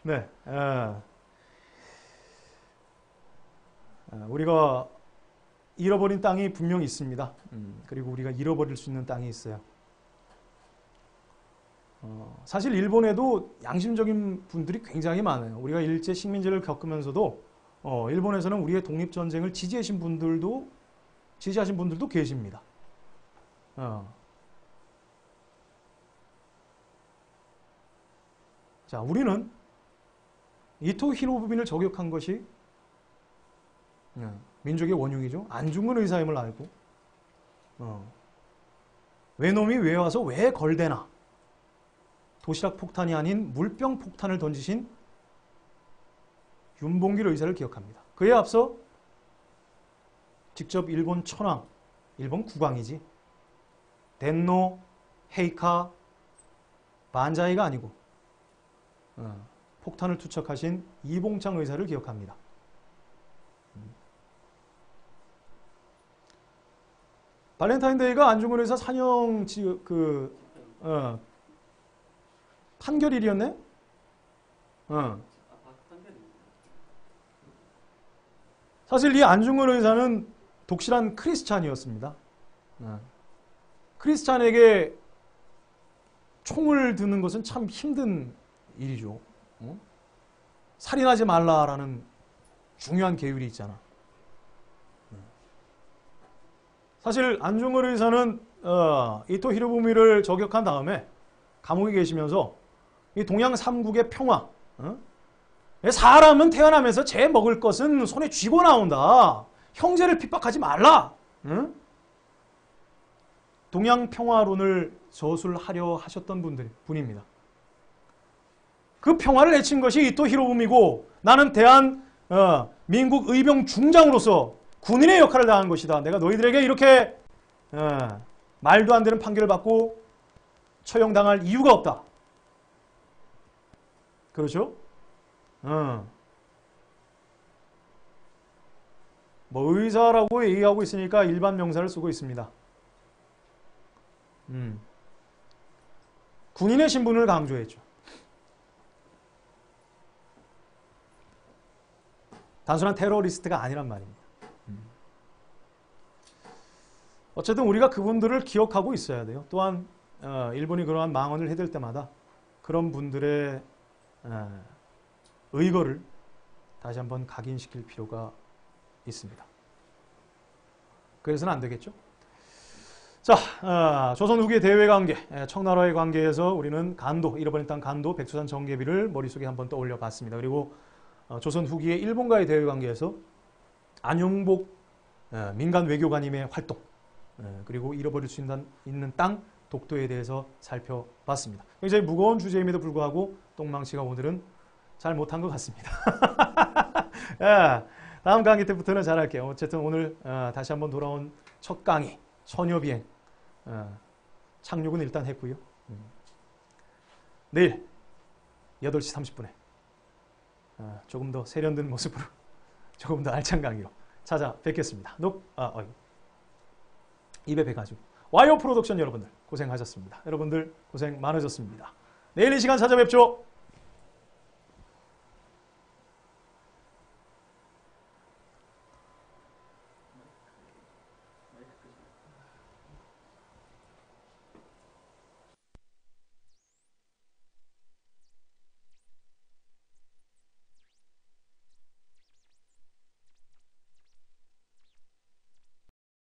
네, 우리가 잃어버린 땅이 분명히 있습니다. 그리고 우리가 잃어버릴 수 있는 땅이 있어요. 사실 일본에도 양심적인 분들이 굉장히 많아요. 우리가 일제 식민지를 겪으면서도 일본에서는 우리의 독립전쟁을 지지하신 분들도 계십니다. 자, 우리는 이토 히로부미를 저격한 것이 민족의 원흉이죠. 안중근 의사임을 알고 외놈이 왜 와서 왜 걸대나 도시락 폭탄이 아닌 물병 폭탄을 던지신 윤봉길 의사를 기억합니다. 그에 앞서 직접 일본 천황, 일본 국왕이지 덴노 헤이카 반자이가 아니고 폭탄을 투척하신 이봉창 의사를 기억합니다. 발렌타인데이가 안중근 의사 산영 판결일이었네? 사실 이 안중근 의사는 독실한 크리스찬이었습니다. 크리스찬에게 총을 드는 것은 참 힘든 일이죠. 살인하지 말라라는 중요한 계율이 있잖아. 사실 안중근 의사는 이토 히로부미를 저격한 다음에 감옥에 계시면서 이 동양 삼국의 평화, 사람은 태어나면서 제 먹을 것은 손에 쥐고 나온다. 형제를 핍박하지 말라. 동양 평화론을 저술하려 하셨던 분입니다. 그 평화를 내친 것이 이토 히로부미고 나는 대한민국 의병 중장으로서 군인의 역할을 다한 것이다. 내가 너희들에게 이렇게 말도 안 되는 판결을 받고 처형당할 이유가 없다. 그렇죠? 뭐 의사라고 얘기하고 있으니까 일반 명사를 쓰고 있습니다. 군인의 신분을 강조했죠. 단순한 테러리스트가 아니란 말입니다. 어쨌든 우리가 그분들을 기억하고 있어야 돼요. 또한 일본이 그러한 망언을 해댈 때마다 그런 분들의 의거를 다시 한번 각인시킬 필요가 있습니다. 그래서는 안 되겠죠. 자, 조선 후기의 대외 관계, 청나라의 관계에서 우리는 간도, 잃어버린 땅 간도, 백두산 정계비를 머릿속에 한번 떠올려 봤습니다. 그리고 조선 후기의 일본과의 대외 관계에서 안용복 민간 외교관님의 활동, 그리고 잃어버릴 수 있는 땅 독도에 대해서 살펴봤습니다. 굉장히 무거운 주제임에도 불구하고 똥망치가 오늘은 잘 못한 것 같습니다. 다음 강의 때부터는 잘할게요. 어쨌든 오늘 다시 한번 돌아온 첫 강의 처녀비행 착륙은 일단 했고요. 내일 8시 30분에 조금 더 세련된 모습으로 조금 더 알찬 강의로 찾아뵙겠습니다. 입에 배 가지고 와이어 프로덕션 여러분들 고생하셨습니다. 여러분들 고생 많으셨습니다. 내일 이 시간 찾아뵙죠.